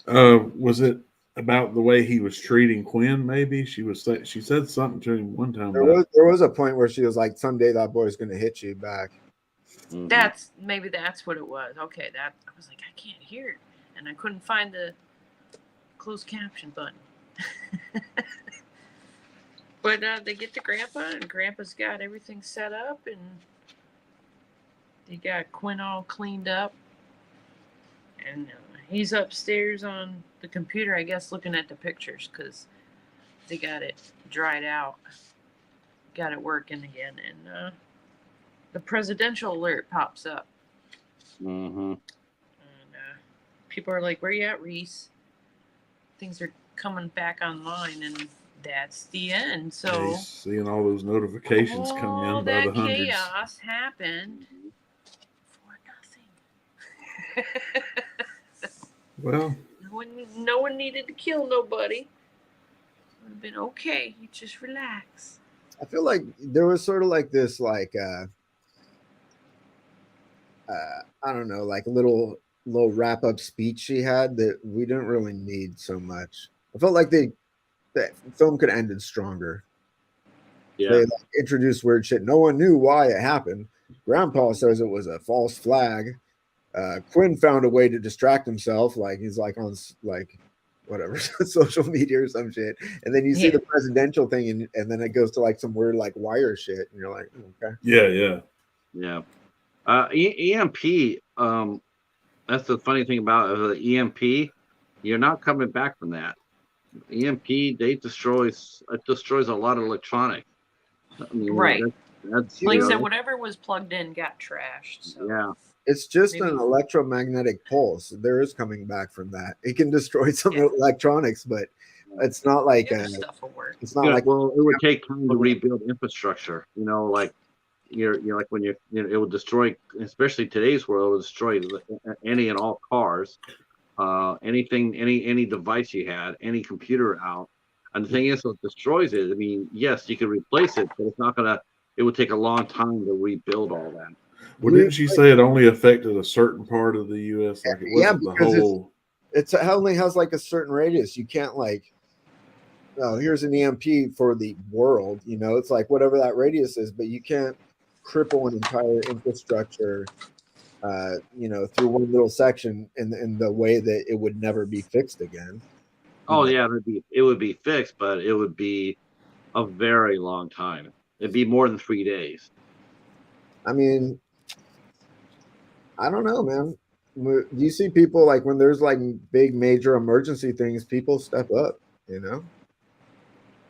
him. Was it about the way he was treating Quinn? Maybe she said something to him one time. There was a point where she was like, "Someday that boy's going to hit you back." Mm-hmm. That's what it was. Okay, I was like, I can't hear it, and I couldn't find the closed caption button. But they get to Grandpa, and Grandpa's got everything set up, and they got Quinn all cleaned up, and he's upstairs on the computer, I guess, looking at the pictures because they got it dried out, got it working again, and the presidential alert pops up. Mm-hmm. And people are like, "Where you at, Reese?" Things are coming back online, and that's the end. So seeing all those notifications come in by the hundreds. All that chaos happened for nothing. Well, no one needed to kill nobody. It would have been okay. You just relax. I feel like there was sort of like this, like I don't know, like a little wrap up speech she had that we didn't really need so much. I felt like the film could have ended stronger. Yeah. They introduced weird shit. No one knew why it happened. Grandpa says it was a false flag. Quinn found a way to distract himself, like he's like on like whatever social media or some shit, and then you see the presidential thing, and then it goes to like some weird like wire shit, and you're like, okay, yeah. EMP. That's the funny thing about the EMP. You're not coming back from that. EMP, it destroys a lot of electronic. I mean, right. That's like I said, whatever was plugged in got trashed. So. Yeah. It's just an electromagnetic pulse. There is coming back from that. It can destroy some electronics, but it's not like stuff will work. It's not like, well, it would take time to rebuild infrastructure. Like you're like when it would destroy, especially today's world, it would destroy any and all cars, anything, any device you had, any computer out. And the thing is, what destroys it. I mean, yes, you could replace it, but it's not gonna. It would take a long time to rebuild all that. Well, didn't she say it only affected a certain part of the U.S.? Like it wasn't the whole. It only has like a certain radius. You can't like, oh, here's an EMP for the world. It's like whatever that radius is, but you can't cripple an entire infrastructure, through one little section in the way that it would never be fixed again. Oh yeah, it would be fixed, but it would be a very long time. It'd be more than 3 days. I mean, I don't know, man. Do you see people like when there's like big major emergency things, people step up,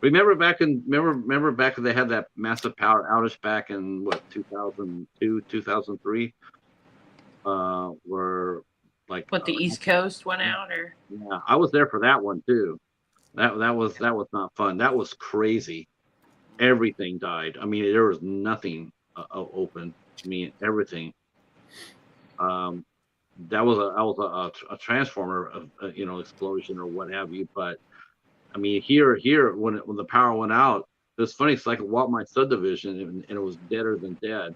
Remember back when they had that massive power outage back in 2002, 2003, where like the East Coast went out, or yeah, I was there for that one too. That was not fun. That was crazy. Everything died. I mean, there was nothing open. I mean, everything. That was a transformer, explosion or what have you. But I mean, here when the power went out, it's funny. It's like I walked my subdivision and it was deader than dead.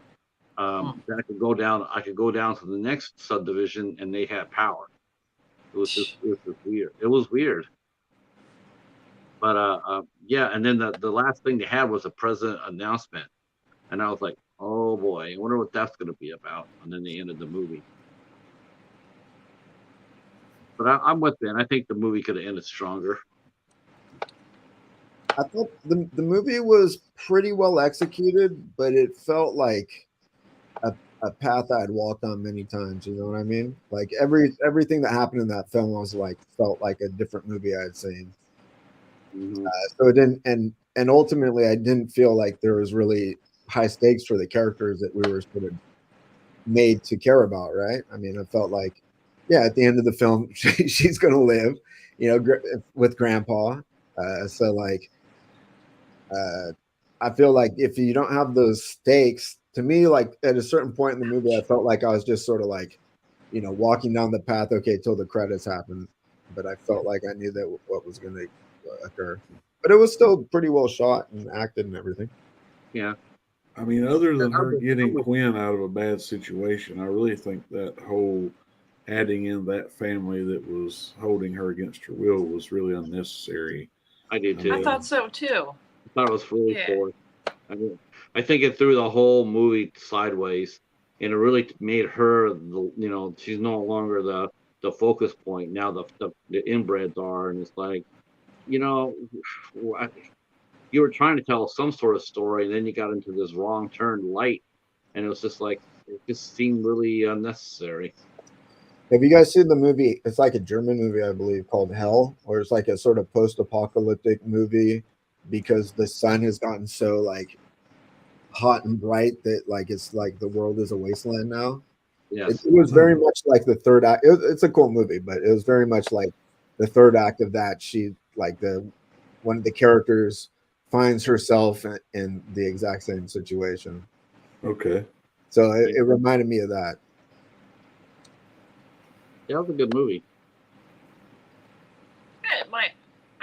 Then I could go down. I could go down to the next subdivision and they had power. It was just weird. It was weird. But yeah. And then the last thing they had was a president announcement, and I was like, oh boy, I wonder what that's going to be about. And then they ended the movie. But I'm with Ben. I think the movie could have ended stronger. I thought the movie was pretty well executed, but it felt like a path I had walked on many times. You know what I mean? Like everything that happened in that film was like felt like a different movie I had seen. Mm-hmm. So it didn't, and ultimately I didn't feel like there was really high stakes for the characters that we were sort of made to care about. Right? I mean, I felt like, yeah, at the end of the film, she's going to live, you know, with Grandpa. So like. I feel like if you don't have those stakes, to me, like at a certain point in the movie, I felt like I was just sort of like, you know, walking down the path, okay, till the credits happen. But I felt like I knew that what was going to occur. But it was still pretty well shot and acted and everything. Yeah. I mean, other than her getting Quinn out of a bad situation, I really think that whole adding in that family that was holding her against her will was really unnecessary. I did too. I thought so too. I thought it was really forced. I think it threw the whole movie sideways, and it really made her, you know, she's no longer the focus point. Now the inbreds are, and it's like, you know, you were trying to tell some sort of story, and then you got into this wrong turn light, and it was just like it just seemed really unnecessary. Have you guys seen the movie? It's like a German movie, I believe, called Hell, or it's like a sort of post-apocalyptic movie because the sun has gotten so like hot and bright that like it's like the world is a wasteland now. Yes. It was very much like the third act. It's a cool movie, but it was very much like the third act of that. She like one of the characters finds herself in the exact same situation. Okay. So it reminded me of that. Yeah, that was a good movie.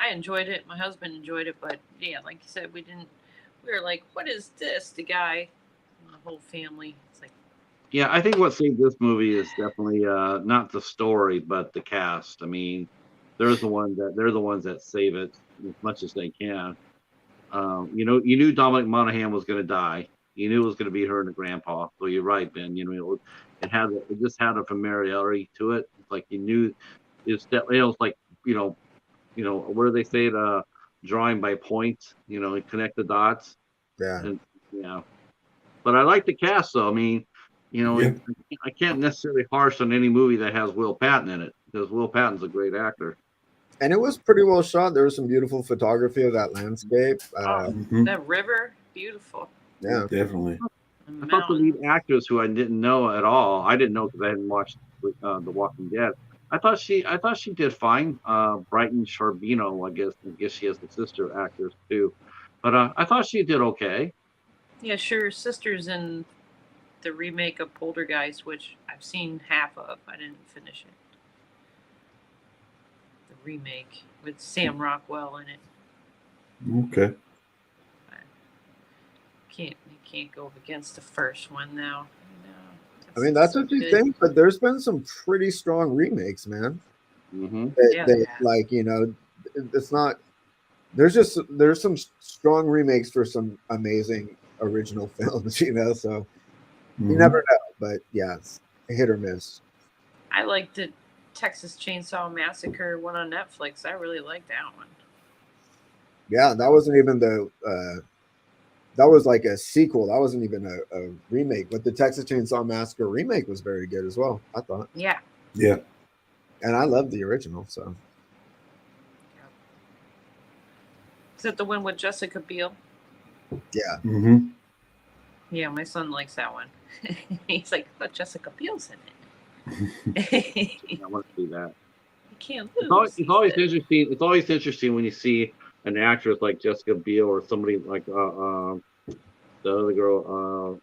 I enjoyed it. My husband enjoyed it, but yeah, like you said, we were like, what is this? The guy and the whole family. It's like, yeah, I think what saved this movie is definitely not the story, but the cast. I mean, they're the ones that save it as much as they can. You know, you knew Dominic Monaghan was going to die. You knew it was going to be her and the grandpa. So you're right, Ben. You know, it just had a familiarity to it. It's like you knew it was like what do they say? The drawing by points. You know, connect the dots. Yeah. And yeah, but I like the cast though. I mean, you know, Yeah. I can't necessarily harsh on any movie that has Will Patton in it because Will Patton's a great actor. And it was pretty well shot. There was some beautiful photography of that landscape. That river, beautiful. Yeah, definitely. I thought the lead actors, who I didn't know at all, I didn't know because I hadn't watched The Walking Dead. I thought she did fine. Brighton Sharbino, I guess she has the sister actors too, but I thought she did okay. Yeah, sure. Sister's in the remake of Poltergeist, which I've seen half of. I didn't finish it. The remake with Sam Rockwell in it. Okay. You can't go up against the first one now. I mean, that's what you think, but there's been some pretty strong remakes, man. Mm-hmm. Like, you know, it's not. There's some strong remakes for some amazing original films, you know. So you never know, but yeah, it's hit or miss. I like the Texas Chainsaw Massacre one on Netflix. I really like that one. Yeah, that wasn't even that was like a sequel. That wasn't even a remake, but the Texas Chainsaw Massacre remake was very good as well, I thought. Yeah. Yeah. And I love the original, so. Is that the one with Jessica Biel? Yeah. Mm-hmm. Yeah, my son likes that one. He's like, but Jessica Biel's in it. I want to see that. You can't lose. It's always interesting. It's always interesting when you see an actress like Jessica Biel or somebody like the other girl,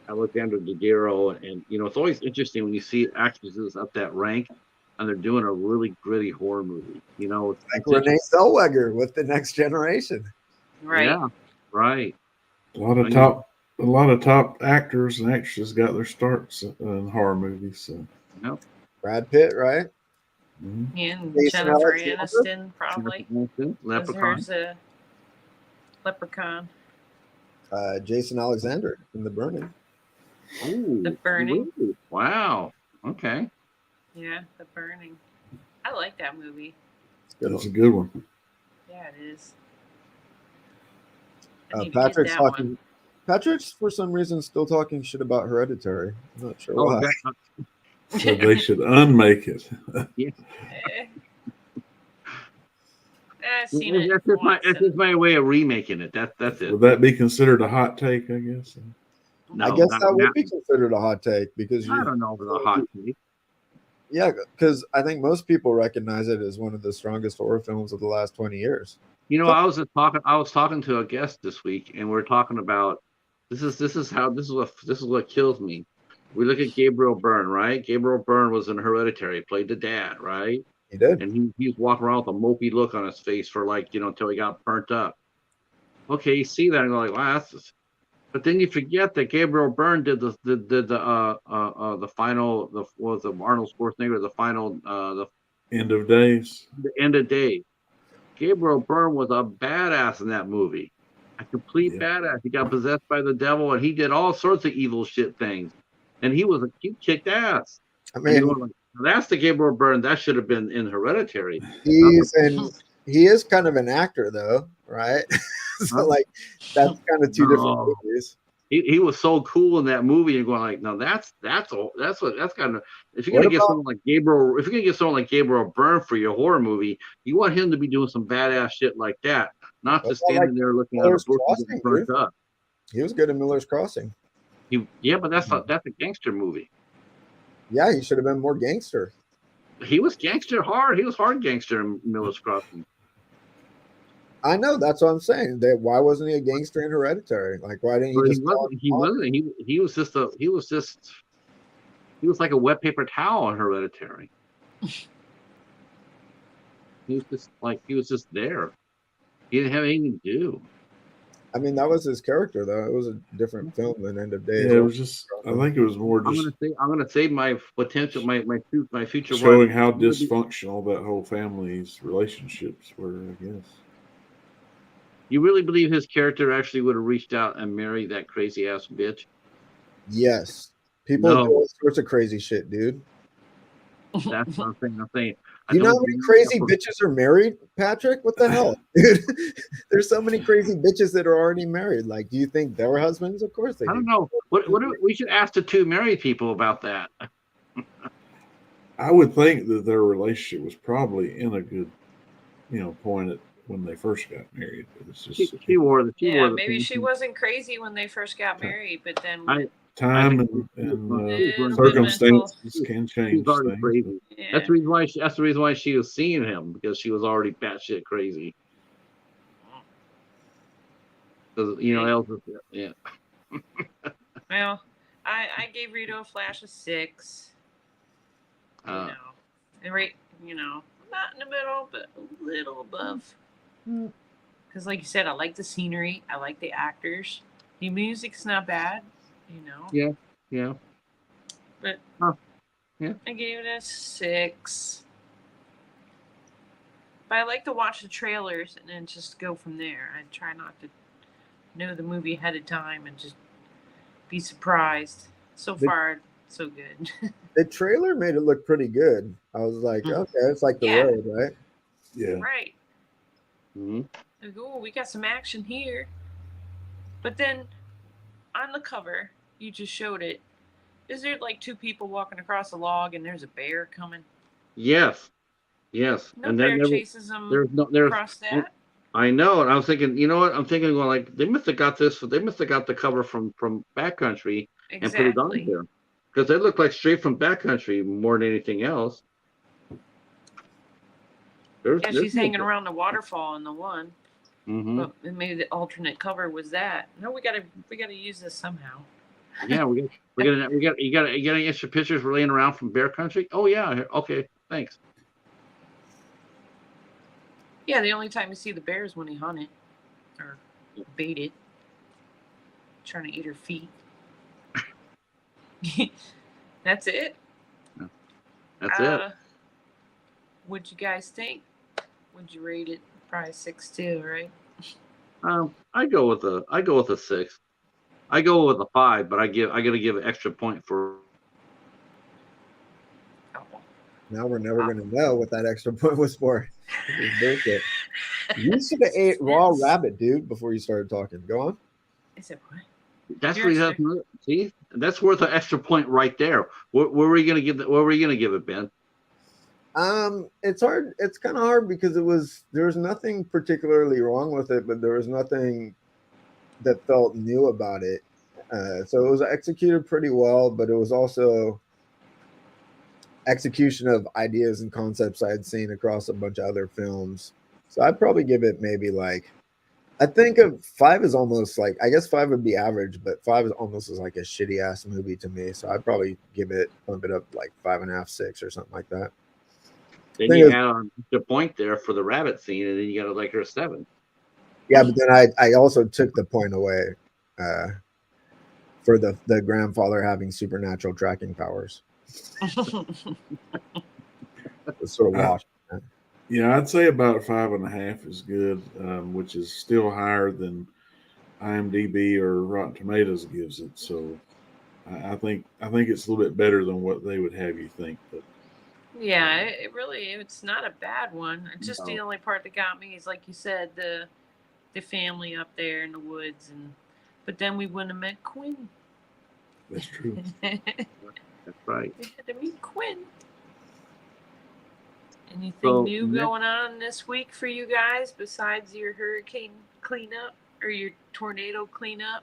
Alexandra Daddario, and you know, it's always interesting when you see actresses up that rank and they're doing a really gritty horror movie. You know, it's like Renee Zellweger with The Next Generation. Right. Yeah. Right. A lot of top actors and actresses got their starts in horror movies. So. Yep. Brad Pitt, right? Mm-hmm. Yeah, and Jason Jennifer Alexander? Aniston probably. Leprechaun. Was hers a Leprechaun. Jason Alexander in The Burning. Oh, The Burning. really? Wow. Okay. Yeah, The Burning. I like that movie. That's a good one. Yeah, it is. I need to get Patrick's that talking. one. Patrick's for some reason still talking shit about Hereditary. I'm not sure Oh, why. So they should unmake it. yeah. I've seen it That's just my way of remaking it. That's it. Would that be considered a hot take? I guess. No, I guess that would be considered a hot take because I don't know if it's a hot take. Yeah, because I think most people recognize it as one of the strongest horror films of the last 20 years. You know, I was talking to a guest this week, and we're talking about this is what kills me. We look at Gabriel Byrne, right? Gabriel Byrne was in Hereditary, played the dad, right? He did. And he's walking around with a mopey look on his face for until he got burnt up. Okay, you see that and go like, wow, that's just... But then you forget that Gabriel Byrne did the final what was it, Arnold Schwarzenegger, the final the End of Days. The End of Days. Gabriel Byrne was a badass in that movie. A complete badass. He got possessed by the devil and he did all sorts of evil shit things. And he kicked ass. I mean, that's the Gabriel Byrne that should have been in Hereditary. He is kind of an actor though, right? So that's kind of two different movies. He was so cool in that movie. You're going like, no, that's kind of, if you're gonna get someone like Gabriel Byrne for your horror movie, you want him to be doing some badass shit like that, not just standing there looking at a book getting burnt up. He was good in Miller's Crossing. But that's a gangster movie. Yeah, he should have been more gangster. He was gangster hard. He was hard gangster in Miller's Crossing. I know, that's what I'm saying. Why wasn't he a gangster in Hereditary? Like, why didn't he He was like a wet paper towel in Hereditary. He was just there. He didn't have anything to do. I mean, that was his character, though. It was a different film than End of Days. Yeah, it was just. I think it was more just. I'm gonna say my potential, my future. Showing how dysfunctional that whole family's relationships were, I guess. You really believe his character actually would have reached out and married that crazy ass bitch? Yes. People do all sorts of crazy shit, dude. That's what I'm saying. You know how many crazy bitches are married, Patrick? What the hell? Dude, there's so many crazy bitches that are already married. Like, do you think they were husbands? Of course they do. I don't know. We should ask the two married people about that. I would think that their relationship was probably in a good, point at when they first got married. But it's just maybe she wasn't crazy when they first got married, but then time and circumstances can change things. Crazy. Yeah. That's the reason why she was seeing him, because she was already batshit crazy. Because yeah. Well, I gave Radioflash a 6. And not in the middle, but a little above. Because, like you said, I like the scenery. I like the actors. The music's not bad, Yeah. But I gave it a 6. But I like to watch the trailers and then just go from there. I try not to know the movie ahead of time and just be surprised. So far, so good. The trailer made it look pretty good. I was like, okay, it's like The Road, right? Yeah. Right. Mm-hmm. Like, oh, we got some action here. But then on the cover, you just showed it. Is there like 2 people walking across a log and there's a bear coming? Yes. No and bear chases them across that. I know, and I was thinking, you know what? I'm thinking, well, like they must have got the cover from Backcountry and put it on there, because they look like straight from Backcountry more than anything else. She's hanging around the waterfall in the one. Mm-hmm. But maybe the alternate cover was that. No, we gotta use this somehow. Yeah, you got any extra pictures laying around from Bear Country? Oh yeah, okay, thanks. Yeah, the only time you see the bear is when he hunted or baited. trying to eat her feet. That's it. That's it. What'd you guys think? Would you rate it? Probably 6 too, right? I go with a 6. I go with a 5, but I gotta give an extra point for. Now we're never gonna know what that extra point was for. This is bullshit. You should have ate raw rabbit, dude, before you started talking. Go on. I said what? That's what you have. See, that's worth an extra point right there. Where were you gonna give it? Where were you gonna give it, Ben? It's hard. It's kind of hard because there was nothing particularly wrong with it, but there was nothing that felt new about it. So it was executed pretty well, but it was also execution of ideas and concepts I had seen across a bunch of other films. So I'd probably give it maybe like, I think of 5 is almost like, I guess 5 would be average, but 5 is almost as like a shitty ass movie to me. So I'd probably bump it up like 5.5, 6 or something like that. Then you add on the point there for the rabbit scene, and then you got to like her 7. Yeah, but then I also took the point away for the grandfather having supernatural tracking powers. It's sort of washed. Yeah, I'd say about 5.5 is good, which is still higher than IMDb or Rotten Tomatoes gives it. So I think it's a little bit better than what they would have you think. But yeah, it's not a bad one. It's just the only part that got me is, like you said, the family up there in the woods, but then we wouldn't have met Quinn. That's true. That's right. We had to meet Quinn. Anything new going on this week for you guys besides your hurricane cleanup or your tornado cleanup?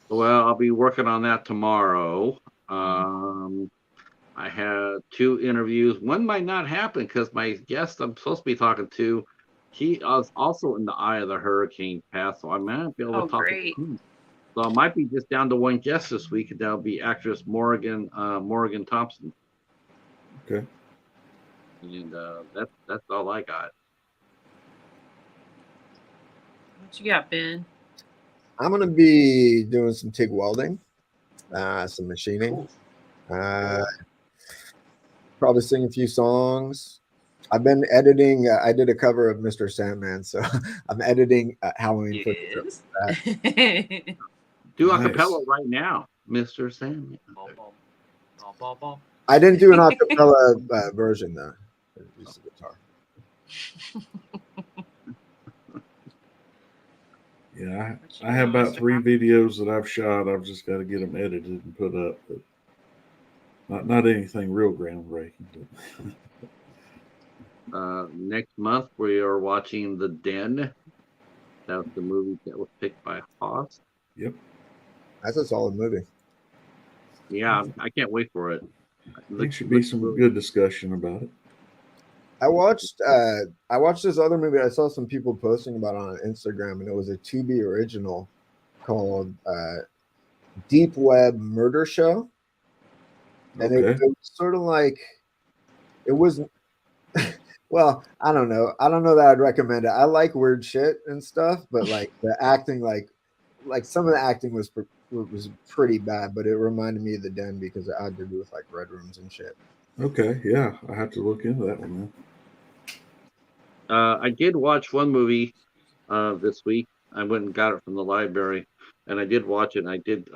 Well, I'll be working on that tomorrow. I had 2 interviews. One might not happen because my guest I'm supposed to be talking to, he was also in the eye of the hurricane path, so I might not be able to talk to him. So I might be just down to one guest this week, and that'll be actress Morgan Thompson. Okay. And that's all I got. What you got, Ben? I'm gonna be doing some TIG welding, some machining, probably sing a few songs. I've been editing. I did a cover of Mr. Sandman, so I'm editing Halloween footage. Do a cappella right now, Mr. Sandman. I didn't do an acapella version though. Just the guitar. Yeah, I have about 3 videos that I've shot. I've just got to get them edited and put up, but not anything real groundbreaking. Next month we are watching The Den. That was the movie that was picked by Haas. Yep, that's a solid movie. Yeah, I can't wait for it. There should be some good discussion about it. I watched this other movie. I saw some people posting about it on Instagram, and it was a Tubi original called Deep Web Murder Show. And it was sort of like, it wasn't, well, I don't know that I'd recommend it. I like weird shit and stuff, but like the acting, like some of the acting was pretty bad, but it reminded me of The Den because it had to do with like red rooms and shit. Okay, yeah, I have to look into that one then. I did watch one movie this week. I went and got it from the library, and I did watch it. And I did.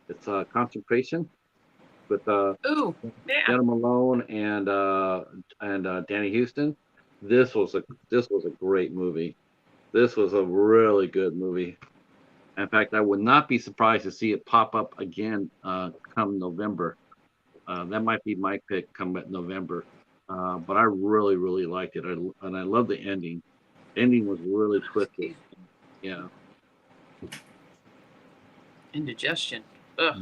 It's Concentration with Jenna Malone and Danny Houston. This was a great movie. This was a really good movie. In fact, I would not be surprised to see it pop up again come November. That might be my pick come November. But I really, really liked it. And I love the ending. The ending was really twisted. Yeah. Indigestion. Ugh.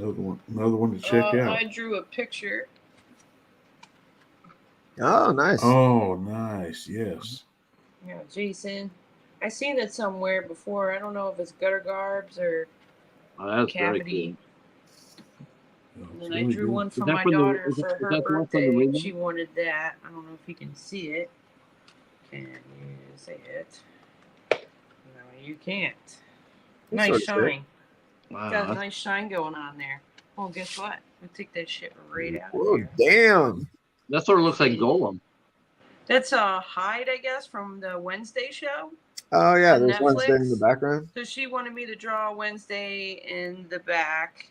Another one to check out. I drew a picture. Oh, nice. Oh, nice. Yes. Yeah, Jason. I seen it somewhere before. I don't know if it's Gutter Garbs or Cavity. And then I drew one for my daughter for her birthday. She wanted that. I don't know if you can see it. Can you see it? No, you can't. Nice shine. Wow, Got a nice shine going on there. Well, guess what? We'll take that shit right out of Oh, there. damn. that sort of looks like Golem. That's a Hyde, I guess, from the Wednesday show. Oh, yeah. On There's Wednesday in the Netflix. background. So she wanted me to draw Wednesday in the back,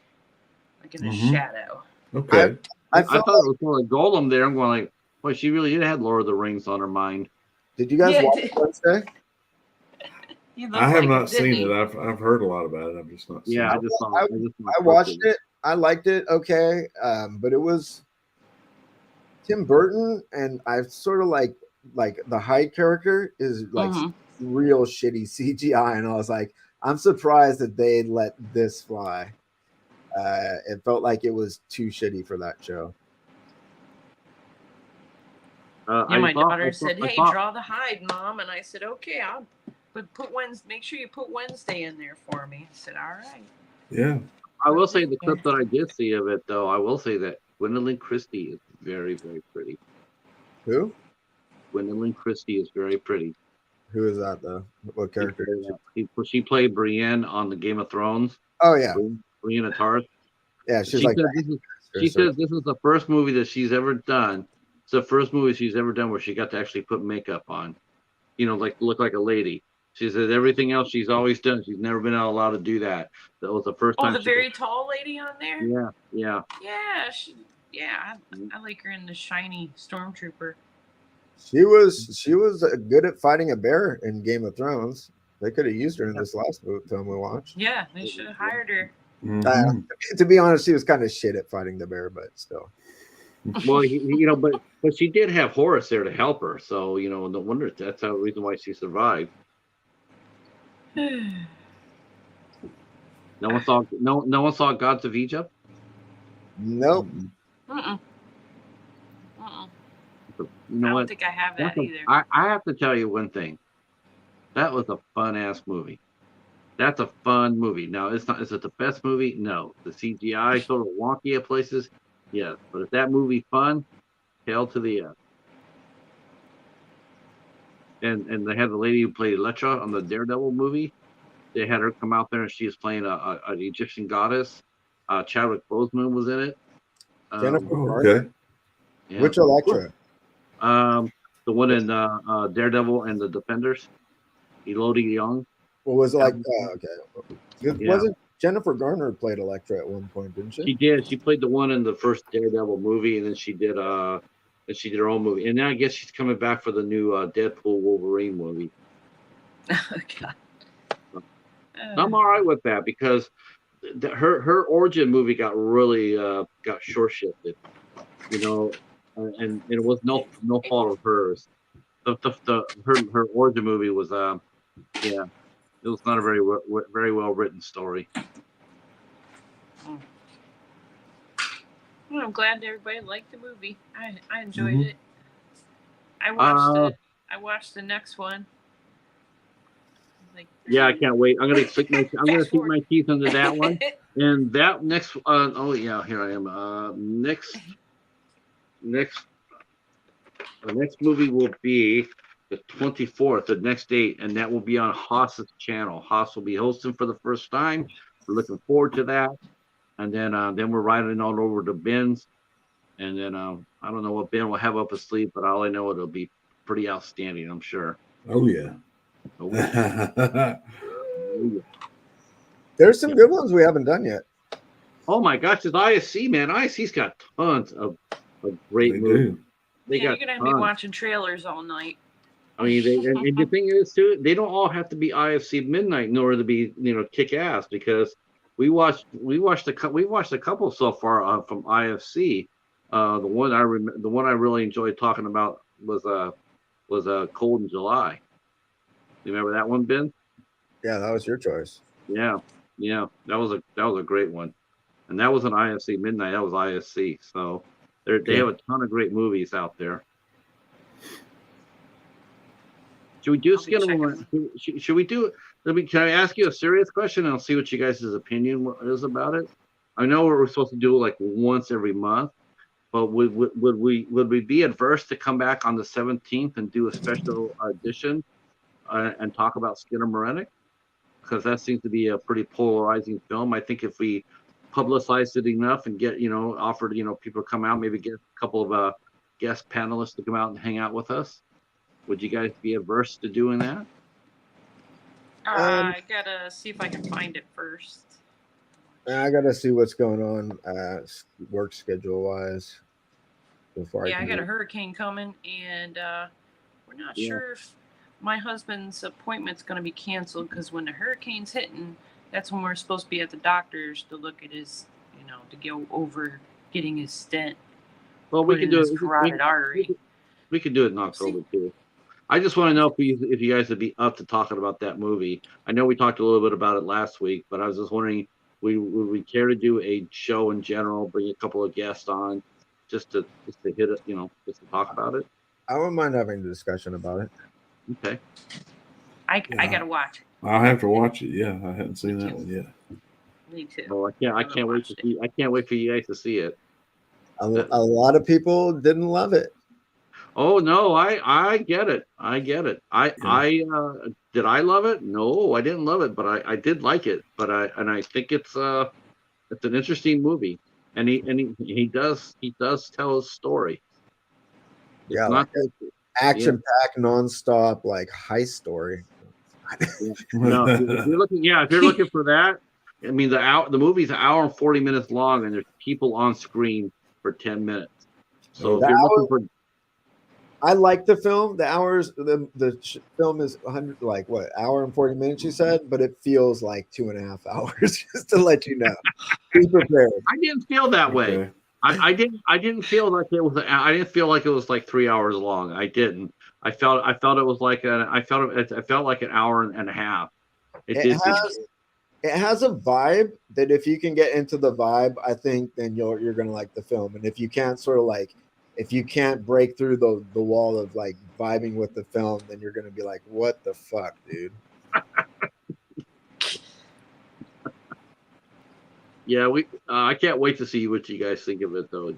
like in a Mhm. shadow. Okay. I I felt thought it was more like Golem there. I'm going like, boy, she really did have Lord of the Rings on her mind. Did you guys Yeah, watch Wednesday? You I look have like not it, seen didn't it. he? I've heard a lot about it. I've just not seen Yeah, it. I just saw. I watched it. I liked it. Okay. But it was Tim Burton, and I sort of like the Hyde character is like real shitty CGI, and I was like, I'm surprised that they let this fly. It felt like it was too shitty for that show. Yeah, my daughter said, "Hey, draw the Hyde, Mom," and I said, "Okay, I'll put Wednesday. Make sure you put Wednesday in there for me." I said, "All right." Yeah. I will say the clip that I did see of it, though. I will say that Gwendolyn Christie is very, very pretty. Who? Gwendolyn Christie is very pretty. Who is that though? What character? She played Brienne on the Game of Thrones. Oh yeah, Brienne of Tarth. Yeah, she's she like. says this is the first movie that she's ever done. It's the first movie she's ever done where she got to actually put makeup on. You know, like look like a lady. She said everything else she's always done. She's never been allowed to do that. That was the first time. Oh, the very tall lady on there. Yeah. I like her in the shiny stormtrooper. She was good at fighting a bear in Game of Thrones. They could have used her in this last film we watched. Yeah, they should have hired her. Mm-hmm. To be honest, she was kind of shit at fighting the bear, but still. Well, but she did have Horace there to help her, so no wonder that's the reason why she survived. No one saw Gods of Egypt. Nope. I You know don't think I have that either. I have to tell you one thing. That was a fun ass movie. That's a fun movie. Now it's not. Is it the best movie? No. The CGI sort of wonky at places. Yes, but if that movie fun, hell to the yes. And they had the lady who played Elektra on the Daredevil movie. They had her come out there and she was playing an Egyptian goddess. Chadwick Boseman was in it. Okay. Yeah. Which Elektra? The one in Daredevil and the Defenders. Elodie Young. What was it like? Okay. Wasn't Jennifer Garner played Elektra at one point, didn't she? She did. She played the one in the first Daredevil movie, and then she did her own movie. And now I guess she's coming back for the new Deadpool Wolverine movie. Oh God. I'm all right with that because her origin movie got really got short shifted, and it was no fault of hers. Her origin movie was it was not a very well written story. Well, I'm glad everybody liked the movie. I enjoyed it. I watched the next one. I can't wait. I'm gonna sink my teeth into that one. And that next here I am. The next movie will be the 24th, the next date, and that will be on Haas's channel. Haas will be hosting for the first time. We're looking forward to that. And then we're riding on over to Ben's. And then I don't know what Ben will have up his sleeve, but all I know it'll be pretty outstanding, I'm sure. Oh yeah. There's some good ones we haven't done yet. Oh my gosh, it's IFC, man. IFC's got tons of great movies. You're gonna have me watching trailers all night. I mean, and the thing is too, they don't all have to be IFC Midnight in order to be kick ass, because we watched a couple so far from IFC. The one I really enjoyed talking about was Cold in July. You remember that one, Ben? Yeah, that was your choice. Yeah, that was a great one, and that wasn't IFC Midnight. That was IFC. So they have a ton of great movies out there. Should we do Skinner? Should we do? Can I ask you a serious question, and I'll see what you guys' opinion is about it? I know we're supposed to do it like once every month, but would we be adverse to come back on the 17th and do a special edition and talk about Skinner Morenik? because that seems to be a pretty polarizing film. I think if we publicize it enough and get, offered, people to come out, maybe get a couple of guest panelists to come out and hang out with us. Would you guys be averse to doing that? I gotta see if I can find it first. I gotta see what's going on work schedule wise before. I got a hurricane coming, and we're not sure if my husband's appointment's going to be canceled, because when the hurricane's hitting, that's when we're supposed to be at the doctor's to look at his, to go over getting his stent. Well, we can do it. Carotid artery. We could do it in October too. I just want to know if you guys would be up to talking about that movie. I know we talked a little bit about it last week, but I was just wondering, would we care to do a show in general, bring a couple of guests on, just to hit it, just to talk about it? I wouldn't mind having a discussion about it. Okay. I gotta watch. I'll have to watch it. Yeah, I haven't seen that one yet. Me too. Well, I can't wait to see. I can't wait for you guys to see it. A lot of people didn't love it. Oh no, I get it. I get it. Did I love it? No, I didn't love it, but I did like it. But I think it's an interesting movie, and he does tell his story. It's not action-packed, nonstop, like heist story. No, if you're looking for that, I mean the movie's an hour and 40 minutes long, and there's people on screen for 10 minutes. So if you're looking for, I like the film. The hours, the film is 100, like what, hour and 40 minutes, you said, but it feels like 2.5 hours. Just to let you know, be prepared. I didn't feel that way. I didn't feel like it was. I didn't feel like it was like 3 hours long. I didn't. I felt it was like I felt like an hour and a half. It has a vibe that if you can get into the vibe, I think then you're gonna like the film. And if you can't if you can't break through the wall of like vibing with the film, then you're gonna be like, what the fuck, dude? Yeah, I can't wait to see what you guys think of it, though.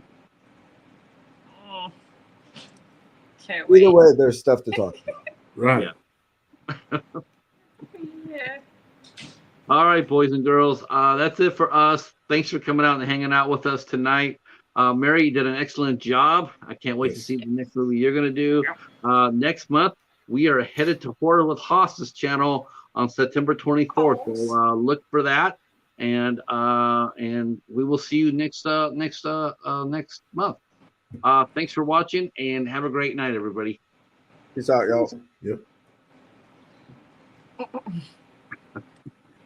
Can't wait. Either way, there's stuff to talk about. Right. Yeah. All right, boys and girls. That's it for us. Thanks for coming out and hanging out with us tonight. Mary, you did an excellent job. I can't wait to see the next movie you're going to do. Next month, we are headed to Horror with Haas's channel on September 24th. So look for that. And we will see you next month. Thanks for watching, and have a great night, everybody. Peace out, y'all. Yep.